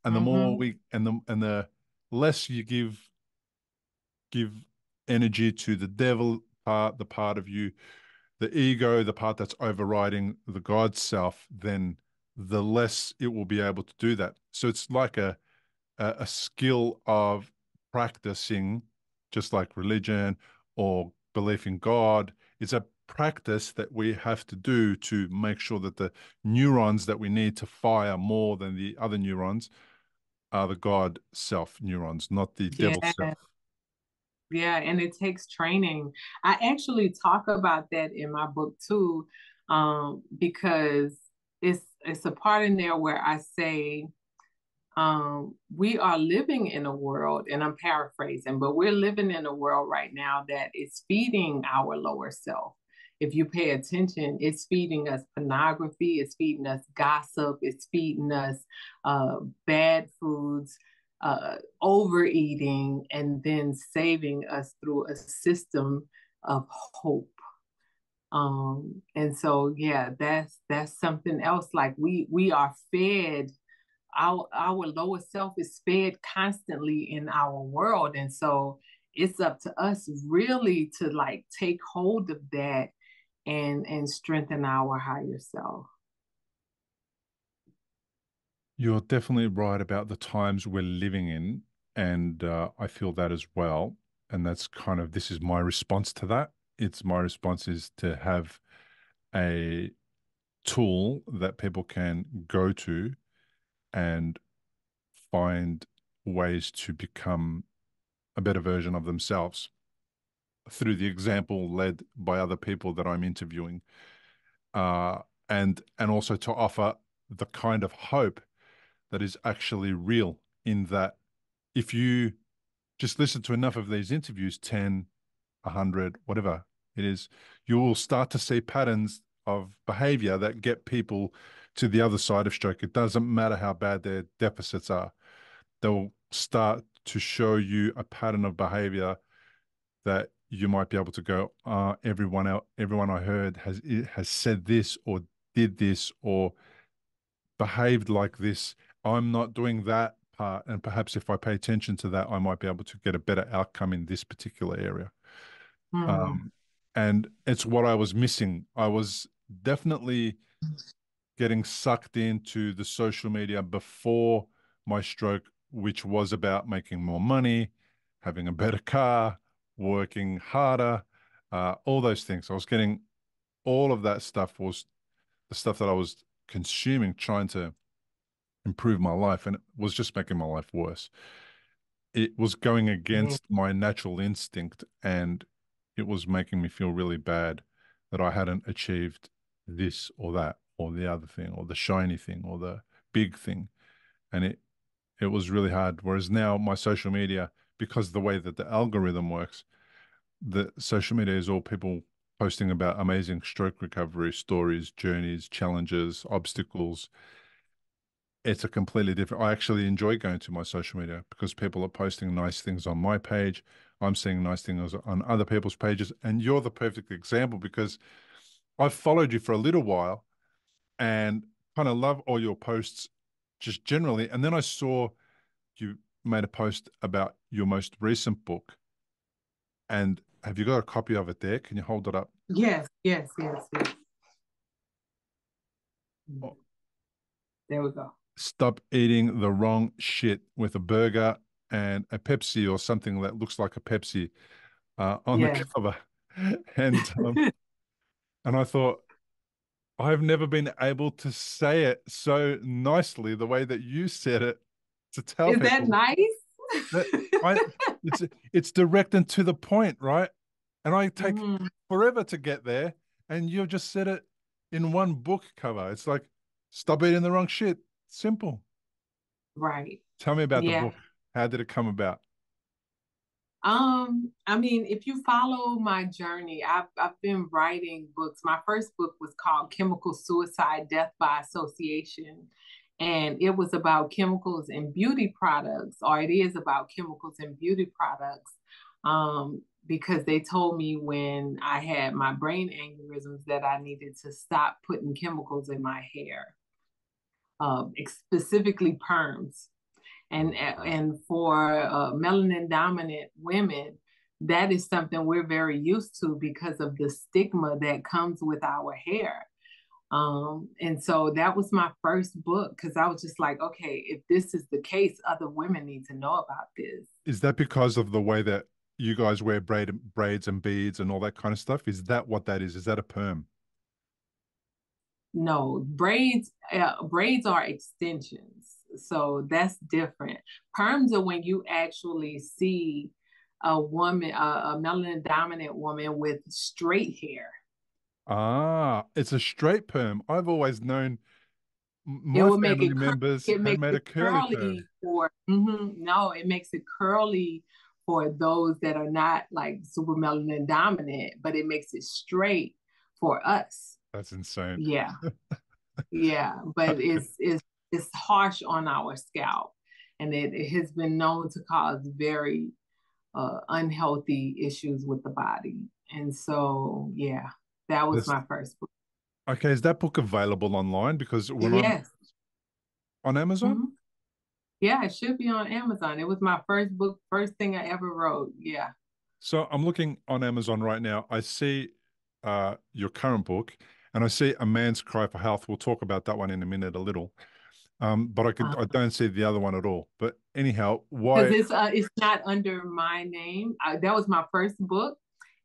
And the more the less you give energy to the devil part, the part of you, the ego, the part that's overriding the God self, then the less it will be able to do that. So it's like a skill of practicing, just like religion or belief in God. It's a practice that we have to do to make sure that the neurons that we need to fire more than the other neurons are the God self neurons, not the devil Yeah. self. Yeah, and it takes training. I actually talk about that in my book too, because it's a part in there where I say we are living in a world, and I'm paraphrasing, but we're living in a world right now that is feeding our lower self. If you pay attention, it's feeding us pornography, it's feeding us gossip, it's feeding us bad foods, overeating, and then saving us through a system of hope. And so yeah, that's something else. Like we are fed, our lower self is fed constantly in our world, and so it's up to us really to like take hold of that and strengthen our higher self. You're definitely right about the times we're living in, and I feel that as well. And that's kind of this is my response to that. It's my response is to have a tool that people can go to and find ways to become a better version of themselves through the example led by other people that I'm interviewing, uh, and also to offer the kind of hope that is actually real. In that, if you just listen to enough of these interviews, 10, 100, whatever it is, you will start to see patterns of behavior that get people to the other side of stroke. It doesn't matter how bad their deficits are. They'll start to show you a pattern of behavior that you might be able to go, everyone I heard has said this or did this or behaved like this. I'm not doing that part. And perhaps if I pay attention to that, I might be able to get a better outcome in this particular area. Mm. And it's what I was missing. I was definitely getting sucked into the social media before my stroke, which was about making more money, having a better car, working harder, all those things. I was getting all of that stuff was the stuff that I was consuming, trying to improve my life, and it was just making my life worse. It was going against my natural instinct, and it was making me feel really bad that I hadn't achieved this or that or the other thing or the shiny thing or the big thing. And it was really hard. Whereas now my social media, because the way that the algorithm works, the social media is all people posting about amazing stroke recovery stories, journeys, challenges, obstacles. It's a completely different. I actually enjoy going to my social media because people are posting nice things on my page. I'm seeing nice things on other people's pages. And you're the perfect example because I've followed you for a little while and kind of love all your posts just generally. And then I saw you made a post about your most recent book. And have you got a copy of it there? Can you hold it up? Yes, yes, yes, yes. Oh, There we go. stop eating the wrong shit with a burger and a Pepsi or something that looks like a Pepsi on the Yes. cover. And and I thought, I've never been able to say it so nicely the way that you said it to tell Is that people nice? that I it's direct and to the point, right? And I take Mhm. forever to get there, and you've just said it in one book cover. It's like, stop eating the wrong shit. Simple. Right. Tell me about the Yeah. book. How did it come about? I mean, if you follow my journey, I've been writing books. My first book was called Chemical Suicide, Death by Association. And it was about chemicals in beauty products, or it is about chemicals in beauty products, because they told me when I had my brain aneurysms that I needed to stop putting chemicals in my hair, specifically perms. And for melanin dominant women, that is something we're very used to because of the stigma that comes with our hair. And so that was my first book, because I was just like, okay, if this is the case, other women need to know about this. Is that because of the way that you guys wear braids and beads and all that kind of stuff? Is that what that is? Is that a perm? No, braids are extensions. So that's different. Perms are when you actually see a woman, a melanin dominant woman with straight hair. Ah, it's a straight perm. I've always known It my will make family it members it had makes made it a curly curly perm. for no, it makes it curly for those that are not like super melanin dominant, but it makes it straight for us. That's insane. Yeah. Yeah, but it's harsh on our scalp, and it has been known to cause very unhealthy issues with the body. And so, yeah, that was This, my first book. okay, is that book available online? Because when I'm Yes. on Amazon, Mhm. Yeah, it should be on Amazon. It was my first book, first thing I ever wrote. Yeah. so I'm looking on Amazon right now. I see your current book, and I see A Man's Cry for Health. We'll talk about that one in a minute, a little. But I don't see the other one at all. But anyhow, Because why? it's not under my name. That was my first book.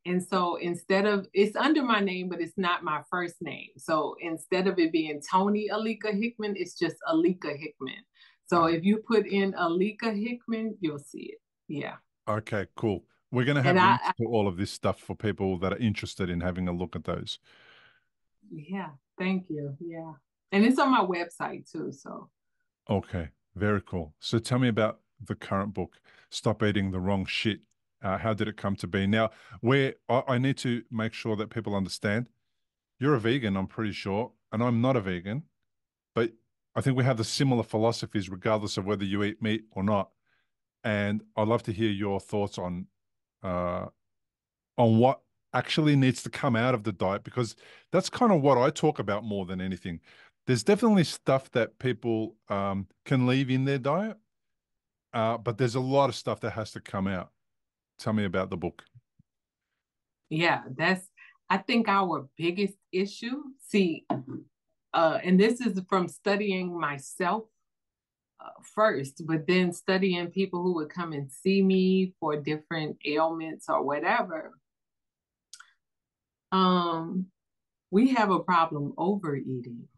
And so instead of it's under my name, but it's not my first name. So instead of it being Toni Alika Hickman, it's just Alika Hickman. So if you put in Alika Hickman, you'll see it. Yeah. Okay, cool. We're going to And have links to all of this stuff for people that are interested in having a look at those. yeah, thank you. Yeah. And it's on my website too. So Okay, very cool. So tell me about the current book, Stop Eating the Wrong Shit. How did it come to be? Now, where I need to make sure that people understand, you're a vegan, I'm pretty sure, and I'm not a vegan, but I think we have the similar philosophies regardless of whether you eat meat or not. And I'd love to hear your thoughts uh, on what actually needs to come out of the diet, because that's kind of what I talk about more than anything. There's definitely stuff that people can leave in their diet, but there's a lot of stuff that has to come out. Tell me about the book. yeah, that's I think our biggest issue. See, and this is from studying myself first, but then studying people who would come and see me for different ailments or whatever. Um, we have a problem overeating.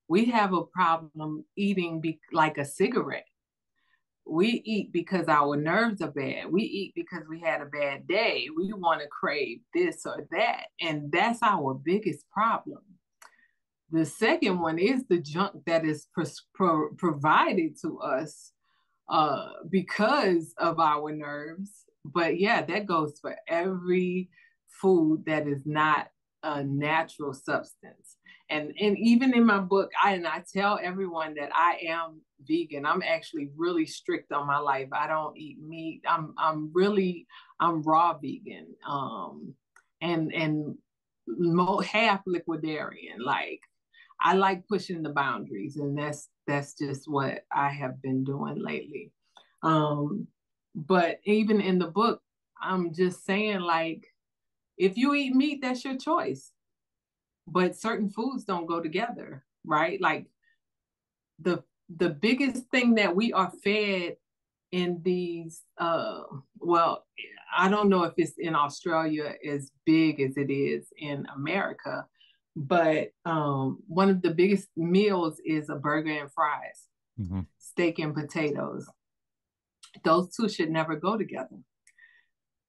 We have a problem eating like a cigarette. We eat because our nerves are bad. We eat because we had a bad day. We want to crave this or that. And that's our biggest problem. The second one is the junk that is provided to us because of our nerves. But yeah, that goes for every food that is not a natural substance. And even in my book, I tell everyone that I am vegan. I'm actually really strict on my life. I don't eat meat. I'm raw vegan. And half liquidarian. Like I like pushing the boundaries, and that's just what I have been doing lately. Um, but even in the book, I'm just saying, like, if you eat meat, that's your choice. But certain foods don't go together, right? Like the biggest thing that we are fed in these well, I don't know if it's in Australia as big as it is in America, but one of the biggest meals is a burger and fries, steak and potatoes. Those two should never go together.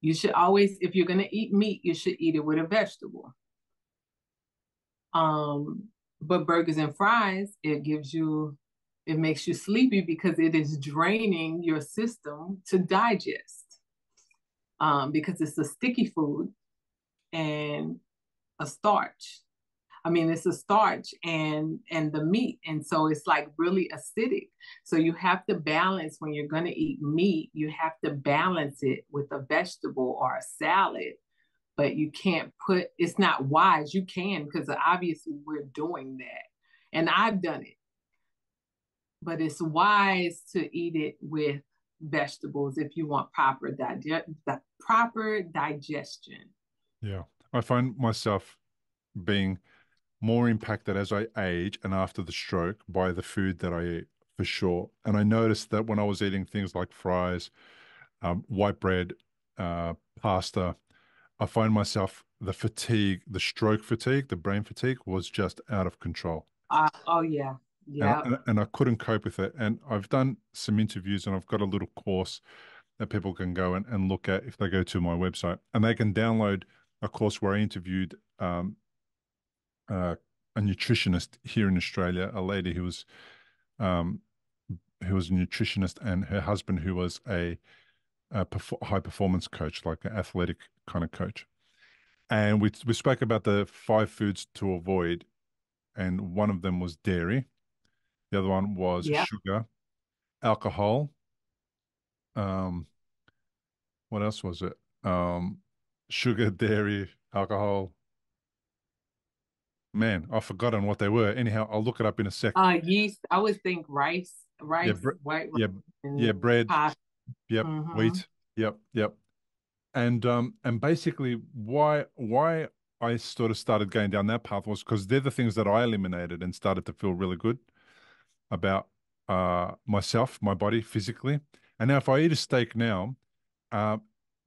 You should always, if you're going to eat meat, you should eat it with a vegetable. But burgers and fries, it makes you sleepy because it is draining your system to digest. Because it's a sticky food and a starch. I mean, it's a starch and the meat. And so it's like really acidic. So you have to balance when you're going to eat meat, you have to balance it with a vegetable or a salad. But you can't put, it's not wise. You can, because obviously we're doing that. And I've done it. But it's wise to eat it with vegetables if you want proper digestion. Yeah. I find myself being more impacted as I age and after the stroke by the food that I eat, for sure. And I noticed that when I was eating things like fries, white bread, pasta, I find myself the fatigue, the stroke fatigue, the brain fatigue was just out of control. Oh yeah, And, yeah. and I couldn't cope with it. And I've done some interviews and I've got a little course that people can go and look at if they go to my website. And they can download a course where I interviewed uh, a nutritionist here in Australia, a lady um, who was a nutritionist, and her husband who was a high performance coach, like an athletic kind of coach. And we spoke about the 5 foods to avoid, and one of them was dairy. The other one was Yeah. sugar, alcohol. Um, what else was it? Sugar, dairy, alcohol. Man, I've forgotten what they were. Anyhow, I'll look it up in a sec. Yeast. I would think Yeah, white yeah, rice, yeah, and bread. pasta. Yep, Mm-hmm. wheat. Yep, yep. And basically why I sort of started going down that path was because they're the things that I eliminated and started to feel really good about myself, my body physically. And now if I eat a steak now, uh,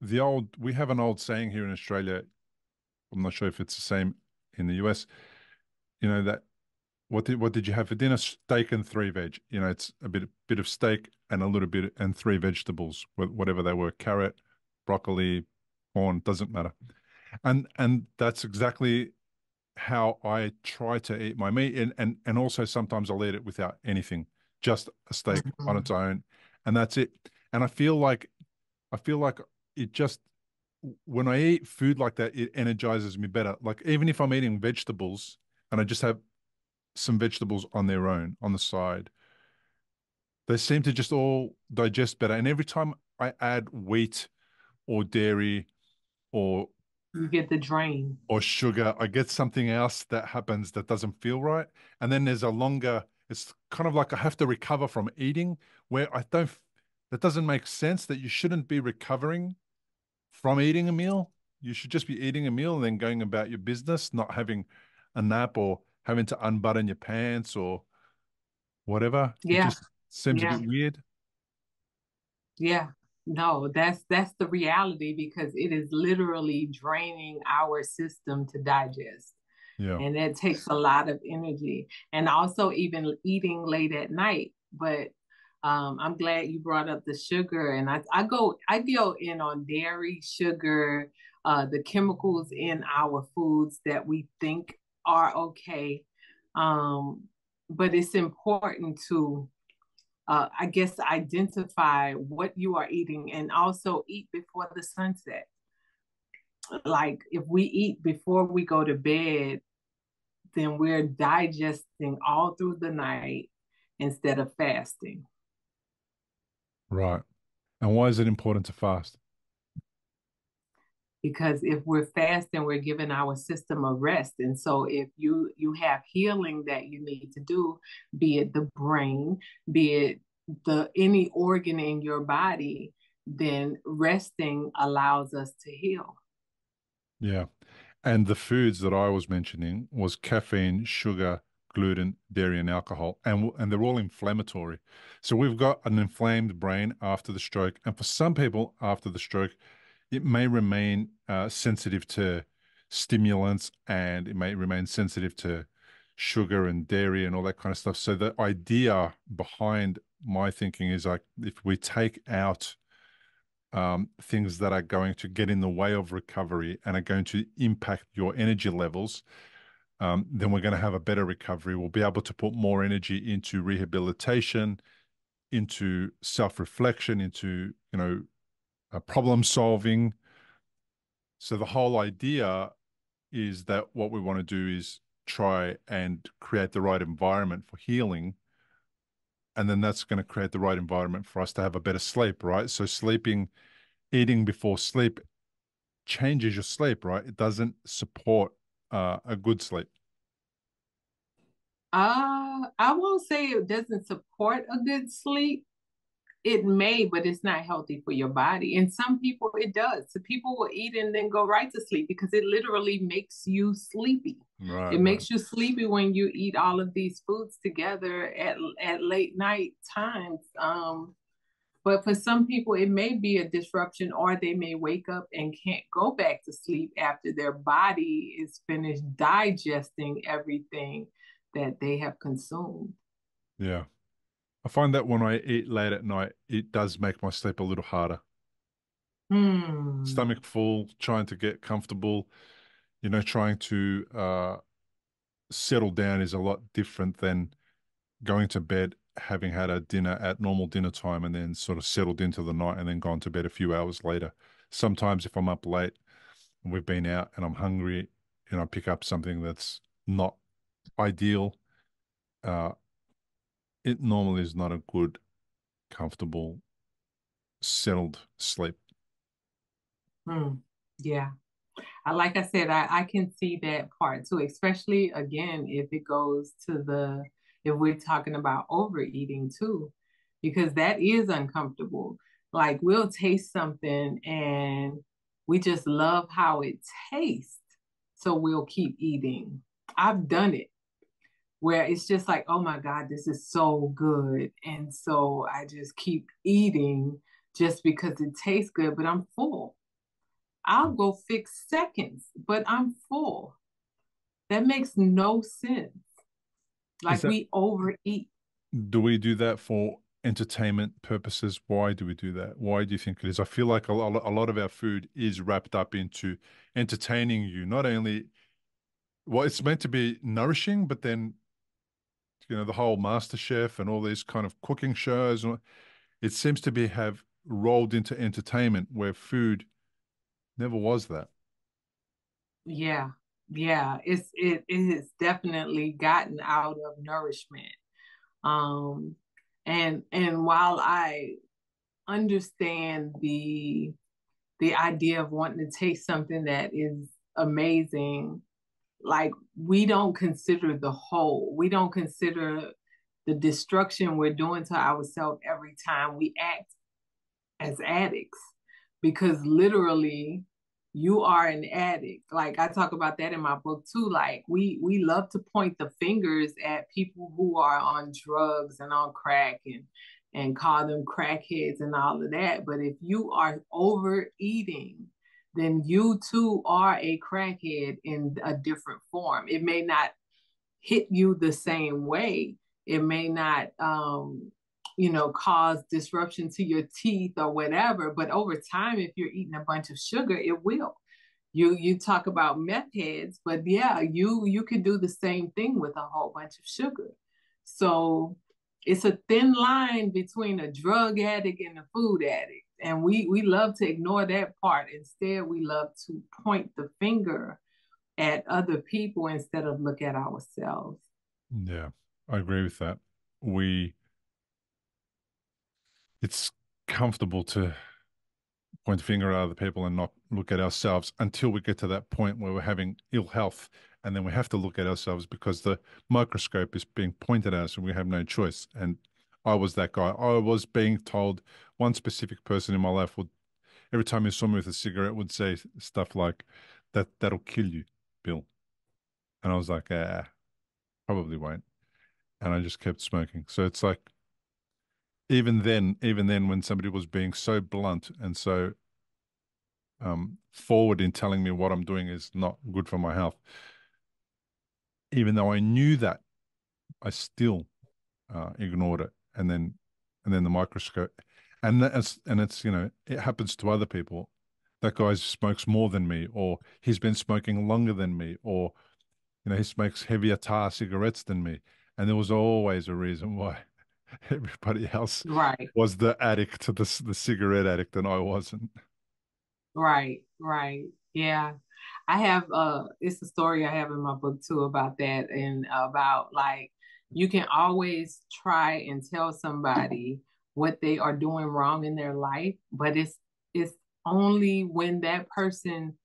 we have an old saying here in Australia. I'm not sure if it's the same in the US. You know that what did you have for dinner? Steak and 3 veg. You know, it's a bit of steak and a little bit and 3 vegetables, whatever they were, carrot, broccoli, corn, doesn't matter. And that's exactly how I try to eat my meat, and also sometimes I'll eat it without anything, just a steak on Mm-hmm. its own, and that's it. And I feel like it just when I eat food like that, it energizes me better. Like even if I'm eating vegetables and I just have some vegetables on their own on the side, they seem to just all digest better. And every time I add wheat or dairy or You get the drain. sugar, I get something else that happens that doesn't feel right. And then there's a longer, it's kind of like I have to recover from eating where that doesn't make sense that you shouldn't be recovering from eating a meal. You should just be eating a meal and then going about your business, not having a nap or having to unbutton your pants or whatever. It Yeah, just seems a yeah, bit weird. yeah. No, that's the reality, because it is literally draining our system to digest. Yeah. And that takes a lot of energy, and also even eating late at night. But I'm glad you brought up the sugar, and I go in on dairy, sugar, the chemicals in our foods that we think are okay. um, but it's important to I guess identify what you are eating, and also eat before the sunset. Like if we eat before we go to bed, then we're digesting all through the night instead of fasting. Right. And why is it important to fast? Because if we're fasting, we're giving our system a rest. And so if you have healing that you need to do, be it the brain, be it the any organ in your body, then resting allows us to heal. Yeah. And the foods that I was mentioning was caffeine, sugar, gluten, dairy, and alcohol, and they're all inflammatory. So we've got an inflamed brain after the stroke, and for some people after the stroke, it may remain sensitive to stimulants, and it may remain sensitive to sugar and dairy and all that kind of stuff. So the idea behind my thinking is like if we take out things that are going to get in the way of recovery and are going to impact your energy levels, then we're going to have a better recovery. We'll be able to put more energy into rehabilitation, into self-reflection, into, problem solving. So the whole idea is that what we want to do is try and create the right environment for healing. And then that's going to create the right environment for us to have a better sleep, right? So eating before sleep changes your sleep, right? It doesn't support a good sleep. I won't say it doesn't support a good sleep. It may, but it's not healthy for your body. And some people it does. So people will eat and then go right to sleep because it literally makes you sleepy. Right, It right. makes you sleepy when you eat all of these foods together at late night times. But for some people, it may be a disruption, or they may wake up and can't go back to sleep after their body is finished digesting everything that they have consumed. Yeah. I find that when I eat late at night, it does make my sleep a little harder. Hmm. Stomach full, trying to get comfortable, trying to settle down is a lot different than going to bed, having had a dinner at normal dinner time, and then sort of settled into the night and then gone to bed a few hours later. Sometimes if I'm up late and we've been out and I'm hungry and I pick up something that's not ideal, uh, it normally is not a good, comfortable, settled sleep. Hmm. Yeah. Like I said, I can see that part too, especially again, if it goes to if we're talking about overeating too, because that is uncomfortable. Like we'll taste something and we just love how it tastes. So we'll keep eating. I've done it where it's just like, oh my God, this is so good. And so I just keep eating just because it tastes good, but I'm full. I'll go 6 seconds, but I'm full. That makes no sense. Is Like that we overeat. Do we do that for entertainment purposes? Why do we do that? Why do you think it is? I feel like a lot of our food is wrapped up into entertaining you. Not only, well, it's meant to be nourishing, but then, the whole Master Chef and all these kind of cooking shows, it seems to be have rolled into entertainment where food never was that. Yeah. Yeah. It has definitely gotten out of nourishment. Um and while I understand the idea of wanting to taste something that is amazing, like we don't consider the whole. We don't consider the destruction we're doing to ourselves every time we act as addicts, because literally you are an addict. Like I talk about that in my book too. Like we love to point the fingers at people who are on drugs and on crack and call them crackheads and all of that. But if you are overeating, then you too are a crackhead in a different form. It may not hit you the same way. It may not, cause disruption to your teeth or whatever. But over time, if you're eating a bunch of sugar, it will. You talk about meth heads, but yeah, you could do the same thing with a whole bunch of sugar. So it's a thin line between a drug addict and a food addict. And we love to ignore that part. Instead, we love to point the finger at other people instead of look at ourselves. Yeah, I agree with that. We, it's comfortable to point the finger at other people and not look at ourselves until we get to that point where we're having ill health. And then we have to look at ourselves because the microscope is being pointed at us and we have no choice. And I was that guy. I was being told one specific person in my life would, every time he saw me with a cigarette, would say stuff like, that'll kill you, Bill. And I was like, probably won't. And I just kept smoking. So it's like, even then, when somebody was being so blunt and so forward in telling me what I'm doing is not good for my health. Even though I knew that, I still ignored it, and then the microscope, and it's it happens to other people. That guy smokes more than me, or he's been smoking longer than me, or he smokes heavier tar cigarettes than me, and there was always a reason why everybody else Right, was the addict, the cigarette addict, and I wasn't. right, right. Yeah. I have it's a story I have in my book too about that, and about like you can always try and tell somebody what they are doing wrong in their life, but it's only when that person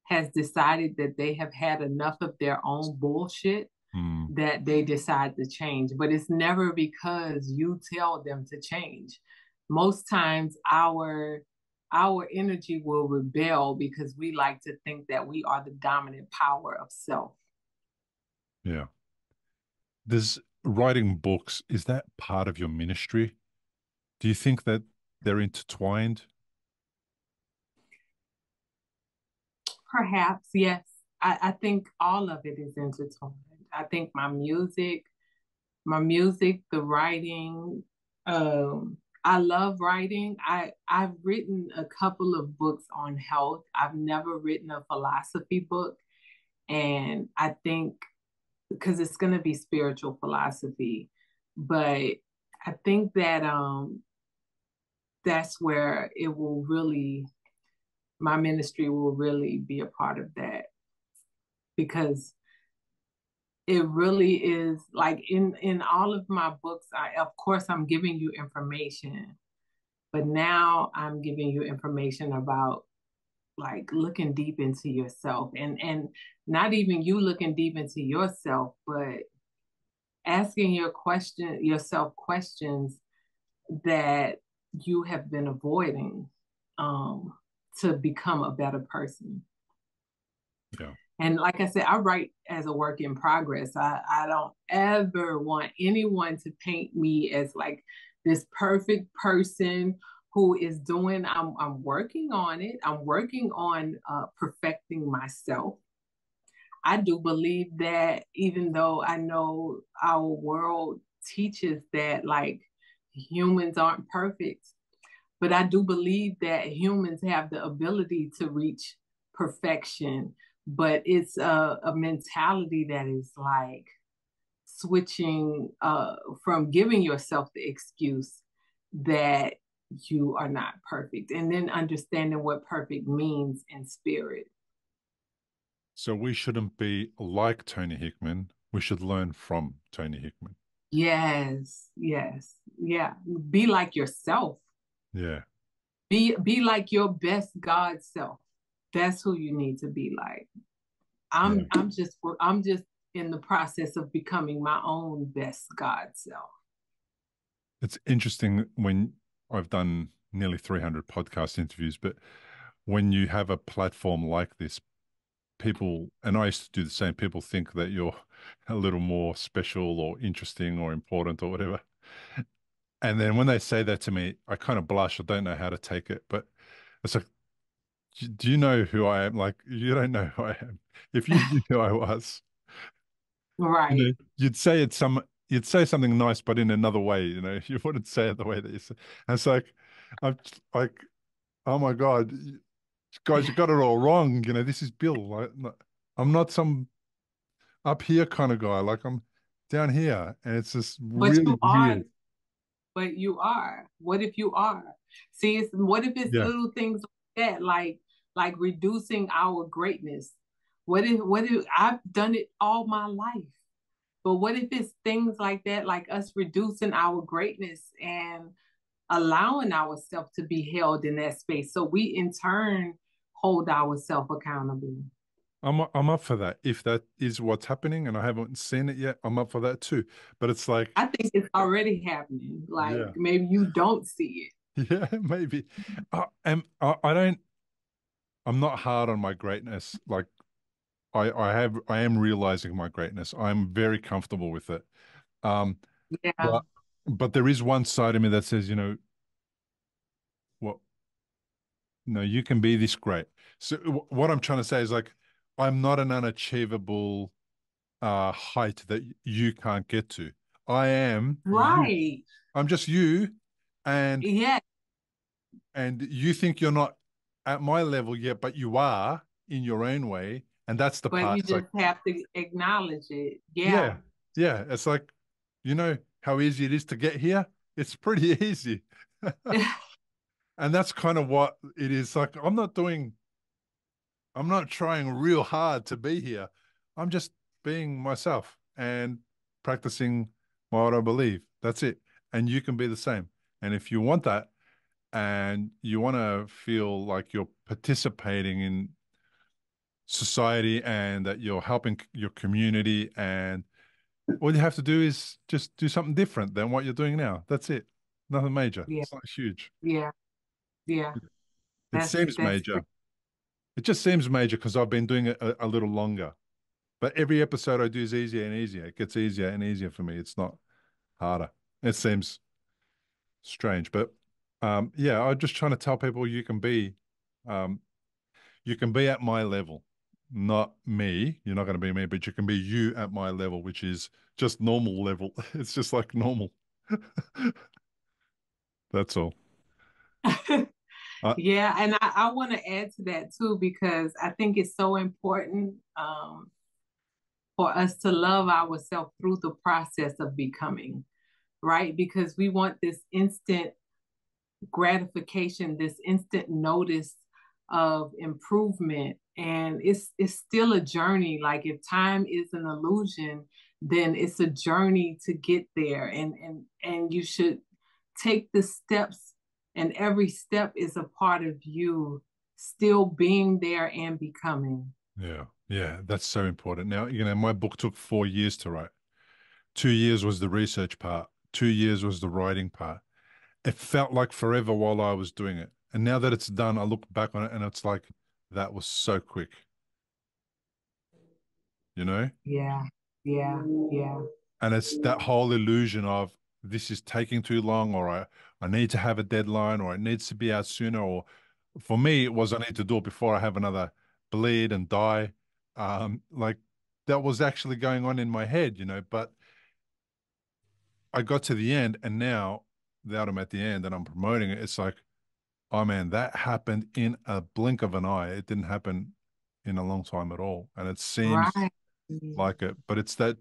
has decided that they have had enough of their own bullshit Mm, that they decide to change. But it's never because you tell them to change. Most times our energy will rebel because we like to think that we are the dominant power of self. yeah. Does writing books, is that part of your ministry? Do you think that they're intertwined? Perhaps, yes. I think all of it is intertwined. I think my music, the writing, I love writing. I've written a couple of books on health. I've never written a philosophy book. And I think because it's going to be spiritual philosophy, but I think that that's where it will really, my ministry will really be a part of that, because it really is like in all of my books, I of course I'm giving you information, but now I'm giving you information about like looking deep into yourself, and not even you looking deep into yourself, but asking yourself questions that you have been avoiding, um, to become a better person. Yeah. And like I said, I write as a work in progress. I don't ever want anyone to paint me as like this perfect person who is doing, I'm working on it. I'm working on perfecting myself. I do believe that even though I know our world teaches that like humans aren't perfect, but I do believe that humans have the ability to reach perfection. But it's a mentality that is like switching from giving yourself the excuse that you are not perfect, and then understanding what perfect means in spirit. So we shouldn't be like Toni Hickman. We should learn from Toni Hickman. Yes, yes, yeah. Be like yourself. Yeah. Be like your best God self. That's who you need to be like. Yeah. I'm just in the process of becoming my own best God self. It's interesting when I've done nearly 300 podcast interviews, but when you have a platform like this, people, and I used to do the same, people think that you're a little more special or interesting or important or whatever. And then when they say that to me, I kind of blush. I don't know how to take it, but it's like, do you know who I am? Like, you don't know who I am. If you knew who I was, Right. you'd say something nice, but in another way, you wouldn't say it the way that you say. And it's like, I'm like, oh my God, guys, you got it all wrong. This is Bill. I'm not some up here kind of guy. Like I'm down here, and it's just But really you are, weird. but you are. What if you are? See, what if it's Yeah. little things like that, like reducing our greatness? What if I've done it all my life? But what if it's things like that, like us reducing our greatness and allowing ourselves to be held in that space, so we in turn hold ourselves accountable? I'm up for that. If that is what's happening and I haven't seen it yet, I'm up for that too. But it's like, I think it's already happening. Like yeah, maybe you don't see yeah, maybe. I don't. I'm not hard on my greatness. Like I am realizing my greatness. I'm very comfortable with it. Um, it. Yeah. but but there is one side of me that says, what? No, you can be this great. So what I'm trying to say is like, I'm not an unachievable height that you can't get to. I am you. Right. I'm just you, and Yeah. you think you're not at my level yet, but you are in your own way, and that's the But part. you It's like, just have to acknowledge it. Yeah. yeah, yeah. It's like, how easy it is to get here. It's pretty easy, and that's kind of what it is. Like, I'm not doing. I'm not trying real hard to be here. I'm just being myself and practicing what I believe. That's it. And you can be the same. And if you want that and you want to feel like you're participating in society and that you're helping your community, and all you have to do is just do something different than what you're doing now. That's it. Nothing major. Yeah, It's not huge. yeah, yeah. It seems That's major. It just seems major because I've been doing it a little longer. But every episode I do is easier and easier. It gets easier and easier for me. It's not harder. It seems strange, but yeah, I'm just trying to tell people um, you can be at my level, not me. You're not going to be me, but you can be you at my level, which is just normal level. It's just like normal. That's all. Yeah, and I want to add to that too because I think it's so important for us to love ourselves through the process of becoming, right? Because we want this instant gratification, this instant notice of improvement. And it's still a journey. Like if time is an illusion, then it's a journey to get there. And you should take the steps, and every step is a part of you still being there and becoming. Yeah, yeah, that's so important. Now, my book took 4 years to write. 2 years was the research part. 2 years was the writing part. It felt like forever while I was doing it. And now that it's done, I look back on it and it's like, that was so quick, you know? Yeah, yeah, yeah. And it's that whole illusion of this is taking too long, or I need to have a deadline, or it needs to be out sooner. Or for me, it was I need to do it before I have another bleed and die. Like that was actually going on in my head, but I got to the end and now that I'm at the end and I'm promoting it, it's like, oh man, that happened in a blink of an eye. It didn't happen in a long time at all. And it seems Right. like it, but it's the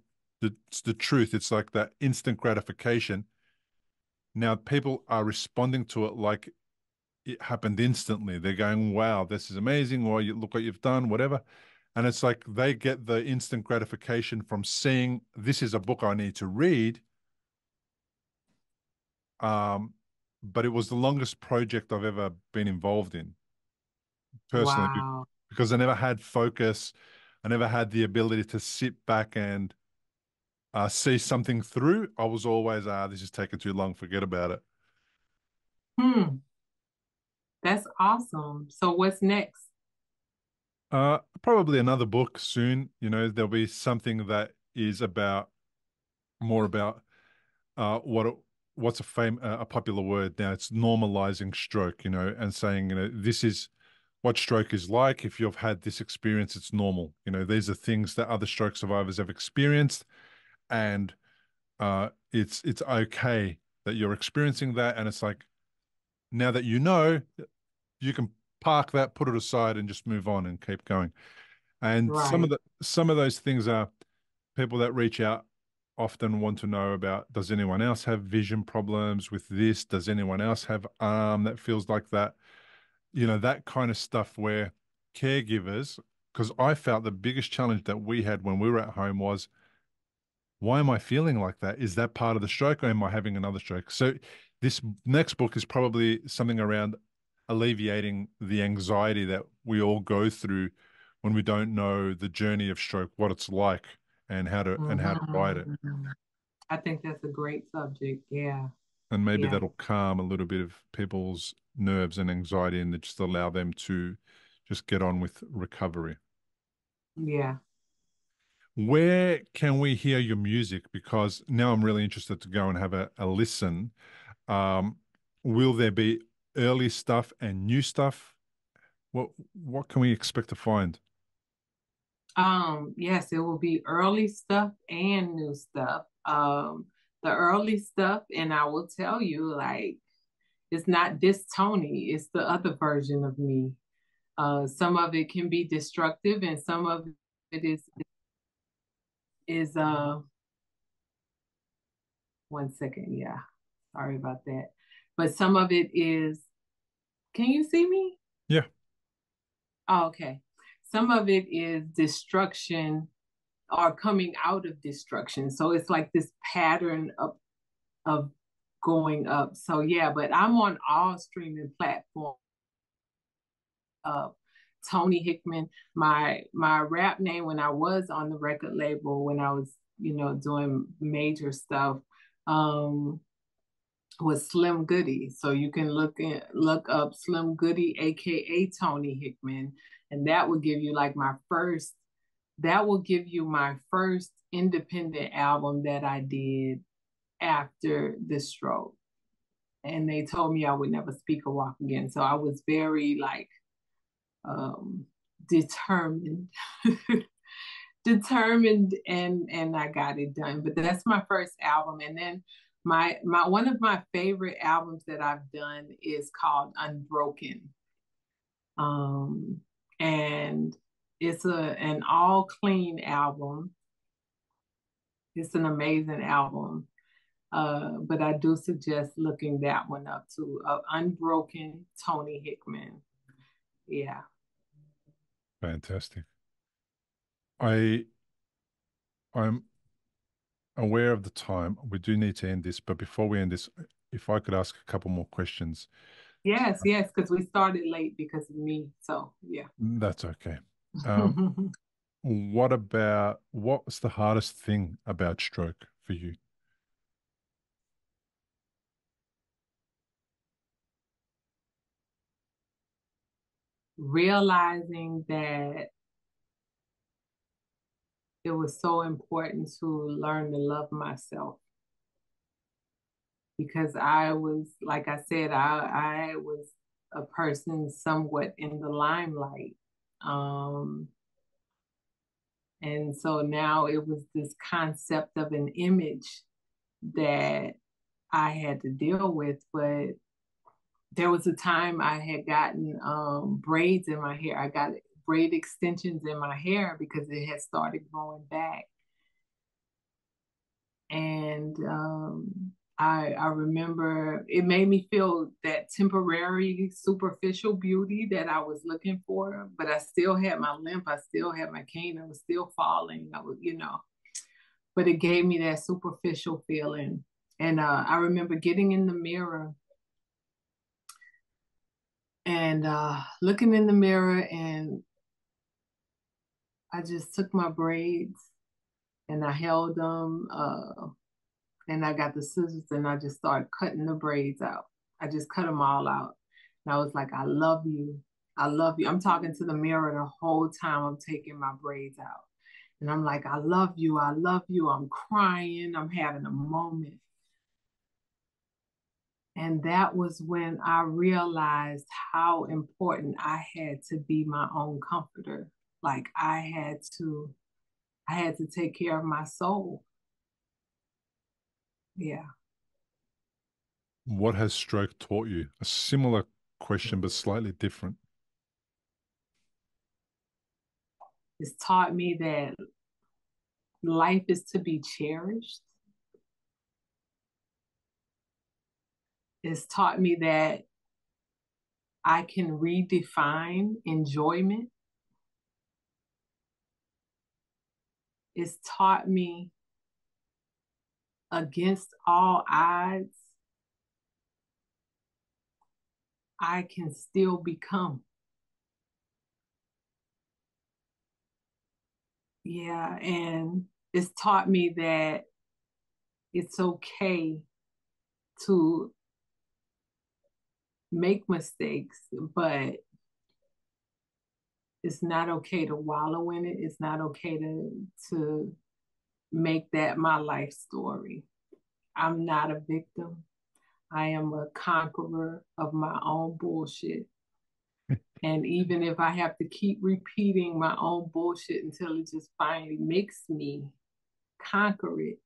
truth. It's like that instant gratification. Now people are responding to it like it happened instantly. They're going, wow, this is amazing, or you look what you've done, whatever. And it's like they get the instant gratification from seeing this is a book I need to read. Um, but it was the longest project I've ever been involved in personally Wow. because I never had focus. I never had the ability to sit back and see something through. I was always, this is taking too long, forget about it. Hmm. That's awesome. So what's next? Probably another book soon. There'll be something that is about more about what's a popular word now. It's normalizing stroke, and saying, this is what stroke is like. If you've had this experience, it's normal. These are things that other stroke survivors have experienced, and it's okay that you're experiencing that. And it's like now that you can park that, put it aside, and just move on and keep going. And Right. some of those things are people that reach out often want to know about, does anyone else have vision problems with this? Does anyone else have arm that feels like that? That kind of stuff where caregivers, because I felt the biggest challenge that we had when we were at home was, why am I feeling like that? Is that part of the stroke, or am I having another stroke? So this next book is probably something around alleviating the anxiety that we all go through when we don't know the journey of stroke, what it's like, and how to ride it. Mhm. I think that's a great subject. Yeah. And maybe Yeah. that'll calm a little bit of people's nerves and anxiety and just allow them to just get on with recovery. Yeah. Where can we hear your music? Because now I'm really interested to go and have a listen. Um, will there be early stuff and new stuff? What can we expect to find? Yes, it will be early stuff and new stuff. The early stuff, and I will tell you, like, it's not this Toni, it's the other version of me. Some of it can be destructive, and some of it is 1 second, yeah. Sorry about that. But some of it is, can you see me? Yeah. Oh, okay. some of it is destruction or coming out of destruction. So it's like this pattern of going up. So yeah, but I'm on all streaming platforms. Toni Hickman, my rap name when I was on the record label, when I was, doing major stuff, was Slim Goody. So you can look up Slim Goody, aka Toni Hickman, and that will give you my first independent album that I did after the stroke. And they told me I would never speak or walk again. So I was very determined determined and I got it done. But that's my first album. And then my one of my favorite albums that I've done is called Unbroken. And it's an all clean album. It's an amazing album. But I do suggest looking that one up too. Unbroken, Toni Hickman. Yeah. Fantastic. I'm aware of the time. We do need to end this, but before we end this, if I could ask a couple more questions. Yes, because we started late because of me. So yeah. That's okay. What's the hardest thing about stroke for you? Realizing that it was so important to learn to love myself. Because I was, like I said, I was a person somewhat in the limelight. And so now it was this concept of an image that I had to deal with. But there was a time I had gotten braids in my hair. I got braid extensions in my hair because it had started growing back. And I remember it made me feel that temporary superficial beauty that I was looking for, but I still had my limp. I still had my cane. I was still falling. But it gave me that superficial feeling. And I remember getting in the mirror and looking in the mirror, and I just took my braids and I held them. And I got the scissors and I just started cutting the braids out. I just cut them all out. And I was like, I love you. I love you. I'm talking to the mirror the whole time I'm taking my braids out. And I'm like, I love you. I love you. I'm crying. I'm having a moment. And that was when I realized how important I had to be my own comforter. Like I had to take care of my soul. Yeah. What has stroke taught you? A similar question, but slightly different. It's taught me that life is to be cherished. It's taught me that I can redefine enjoyment. It's taught me against all odds, I can still become. Yeah, and it's taught me that it's okay to make mistakes, but it's not okay to wallow in it. It's not okay to make that my life story. I'm not a victim. I am a conqueror of my own bullshit. And even if I have to keep repeating my own bullshit until it just finally makes me conquer it,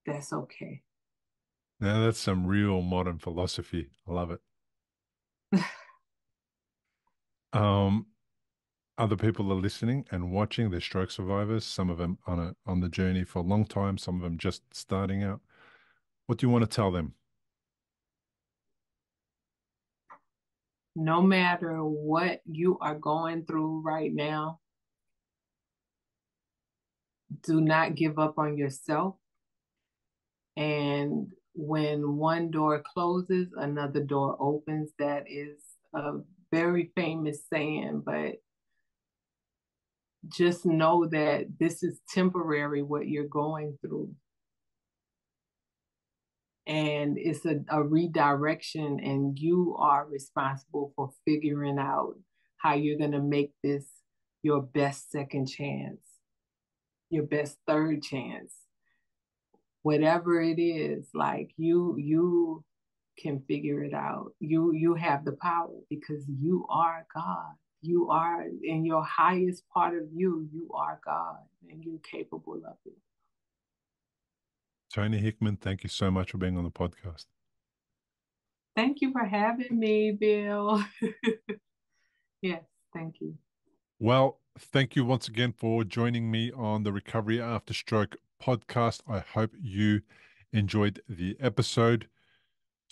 that's okay. Now that's some real modern philosophy. I love it. Other people are listening and watching. They're stroke survivors. Some of them on the journey for a long time. Some of them just starting out. What do you want to tell them? No matter what you are going through right now, do not give up on yourself. And when one door closes, another door opens. That is a very famous saying, but just know that this is temporary, what you're going through. And it's a redirection, and you are responsible for figuring out how you're going to make this your best second chance, your best third chance. Whatever it is, like you can figure it out. You have the power because you are God. You are in your highest part of you. You are God, and you're capable of it. Toni Hickman, thank you so much for being on the podcast. Thank you for having me, Bill. Yes, thank you. Well, thank you once again for joining me on the Recovery After Stroke podcast. I hope you enjoyed the episode.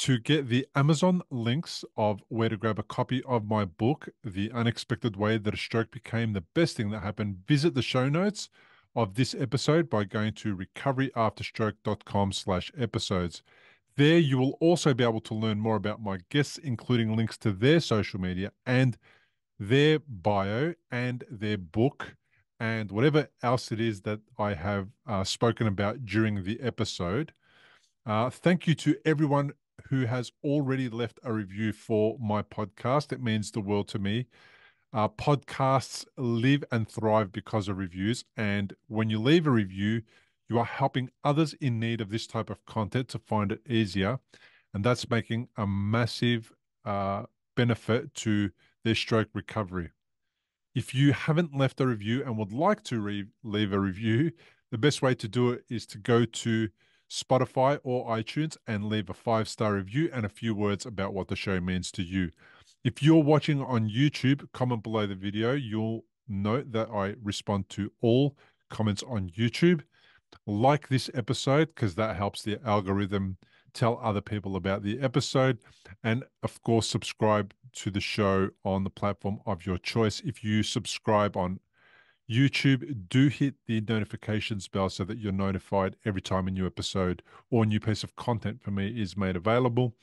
To get the Amazon links of where to grab a copy of my book, The Unexpected Way That a Stroke Became the Best Thing That Happened, visit the show notes of this episode by going to recoveryafterstroke.com/episodes. There you will also be able to learn more about my guests, including links to their social media and their bio and their book and whatever else it is that I have spoken about during the episode. Thank you to everyone who has already left a review for my podcast. It means the world to me. Podcasts live and thrive because of reviews. And when you leave a review, you are helping others in need of this type of content to find it easier. And that's making a massive benefit to their stroke recovery. If you haven't left a review and would like to leave a review, the best way to do it is to go to Spotify or iTunes and leave a 5-star review and a few words about what the show means to you. If you're watching on YouTube, comment below the video. You'll note that I respond to all comments on YouTube. Like this episode because that helps the algorithm tell other people about the episode. And of course, subscribe to the show on the platform of your choice. If you subscribe on YouTube, do hit the notifications bell so that you're notified every time a new episode or a new piece of content for me is made available.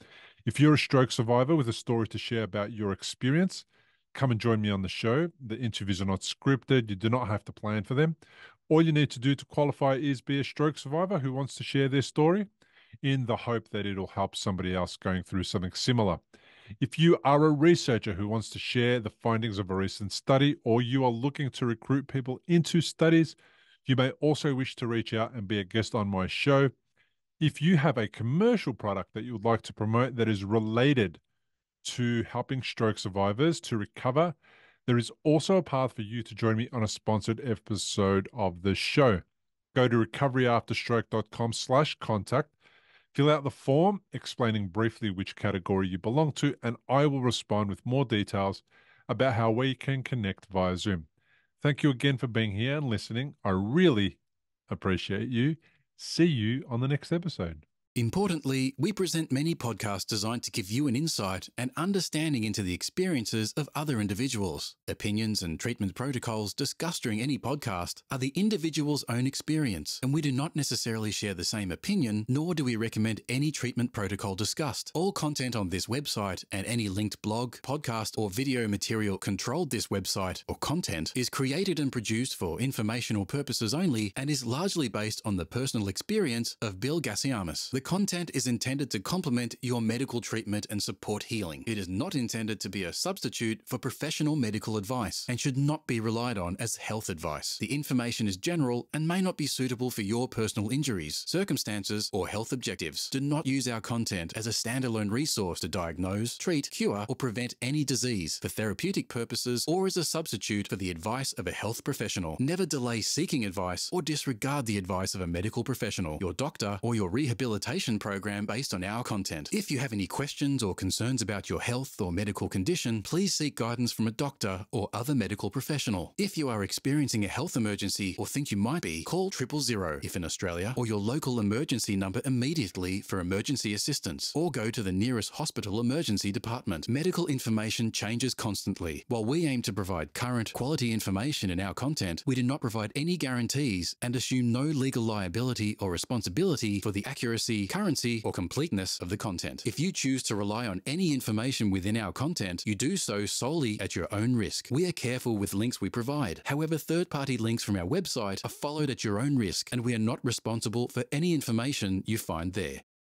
If you're a stroke survivor with a story to share about your experience, come and join me on the show. The interviews are not scripted. You do not have to plan for them. All you need to do to qualify is be a stroke survivor who wants to share their story in the hope that it'll help somebody else going through something similar. If you are a researcher who wants to share the findings of a recent study, or you are looking to recruit people into studies, you may also wish to reach out and be a guest on my show. If you have a commercial product that you would like to promote that is related to helping stroke survivors to recover, there is also a path for you to join me on a sponsored episode of the show. Go to recoveryafterstroke.com/contact. Fill out the form explaining briefly which category you belong to, and I will respond with more details about how we can connect via Zoom. Thank you again for being here and listening. I really appreciate you. See you on the next episode. Importantly, we present many podcasts designed to give you an insight and understanding into the experiences of other individuals. Opinions and treatment protocols discussed during any podcast are the individual's own experience, and we do not necessarily share the same opinion, nor do we recommend any treatment protocol discussed. All content on this website and any linked blog, podcast, or video material controlled this website or content is created and produced for informational purposes only and is largely based on the personal experience of Bill Gassiamis. The content is intended to complement your medical treatment and support healing. It is not intended to be a substitute for professional medical advice and should not be relied on as health advice. The information is general and may not be suitable for your personal injuries, circumstances, or health objectives. Do not use our content as a standalone resource to diagnose, treat, cure, or prevent any disease for therapeutic purposes or as a substitute for the advice of a health professional. Never delay seeking advice or disregard the advice of a medical professional, your doctor, or your rehabilitation consultation program based on our content. If you have any questions or concerns about your health or medical condition, please seek guidance from a doctor or other medical professional. If you are experiencing a health emergency or think you might be, call 000 if in Australia, or your local emergency number immediately for emergency assistance, or go to the nearest hospital emergency department. Medical information changes constantly. While we aim to provide current, quality information in our content, we do not provide any guarantees and assume no legal liability or responsibility for the accuracy, currency, or completeness of the content. If you choose to rely on any information within our content, you do so solely at your own risk. We are careful with links we provide. However, third-party links from our website are followed at your own risk, and we are not responsible for any information you find there.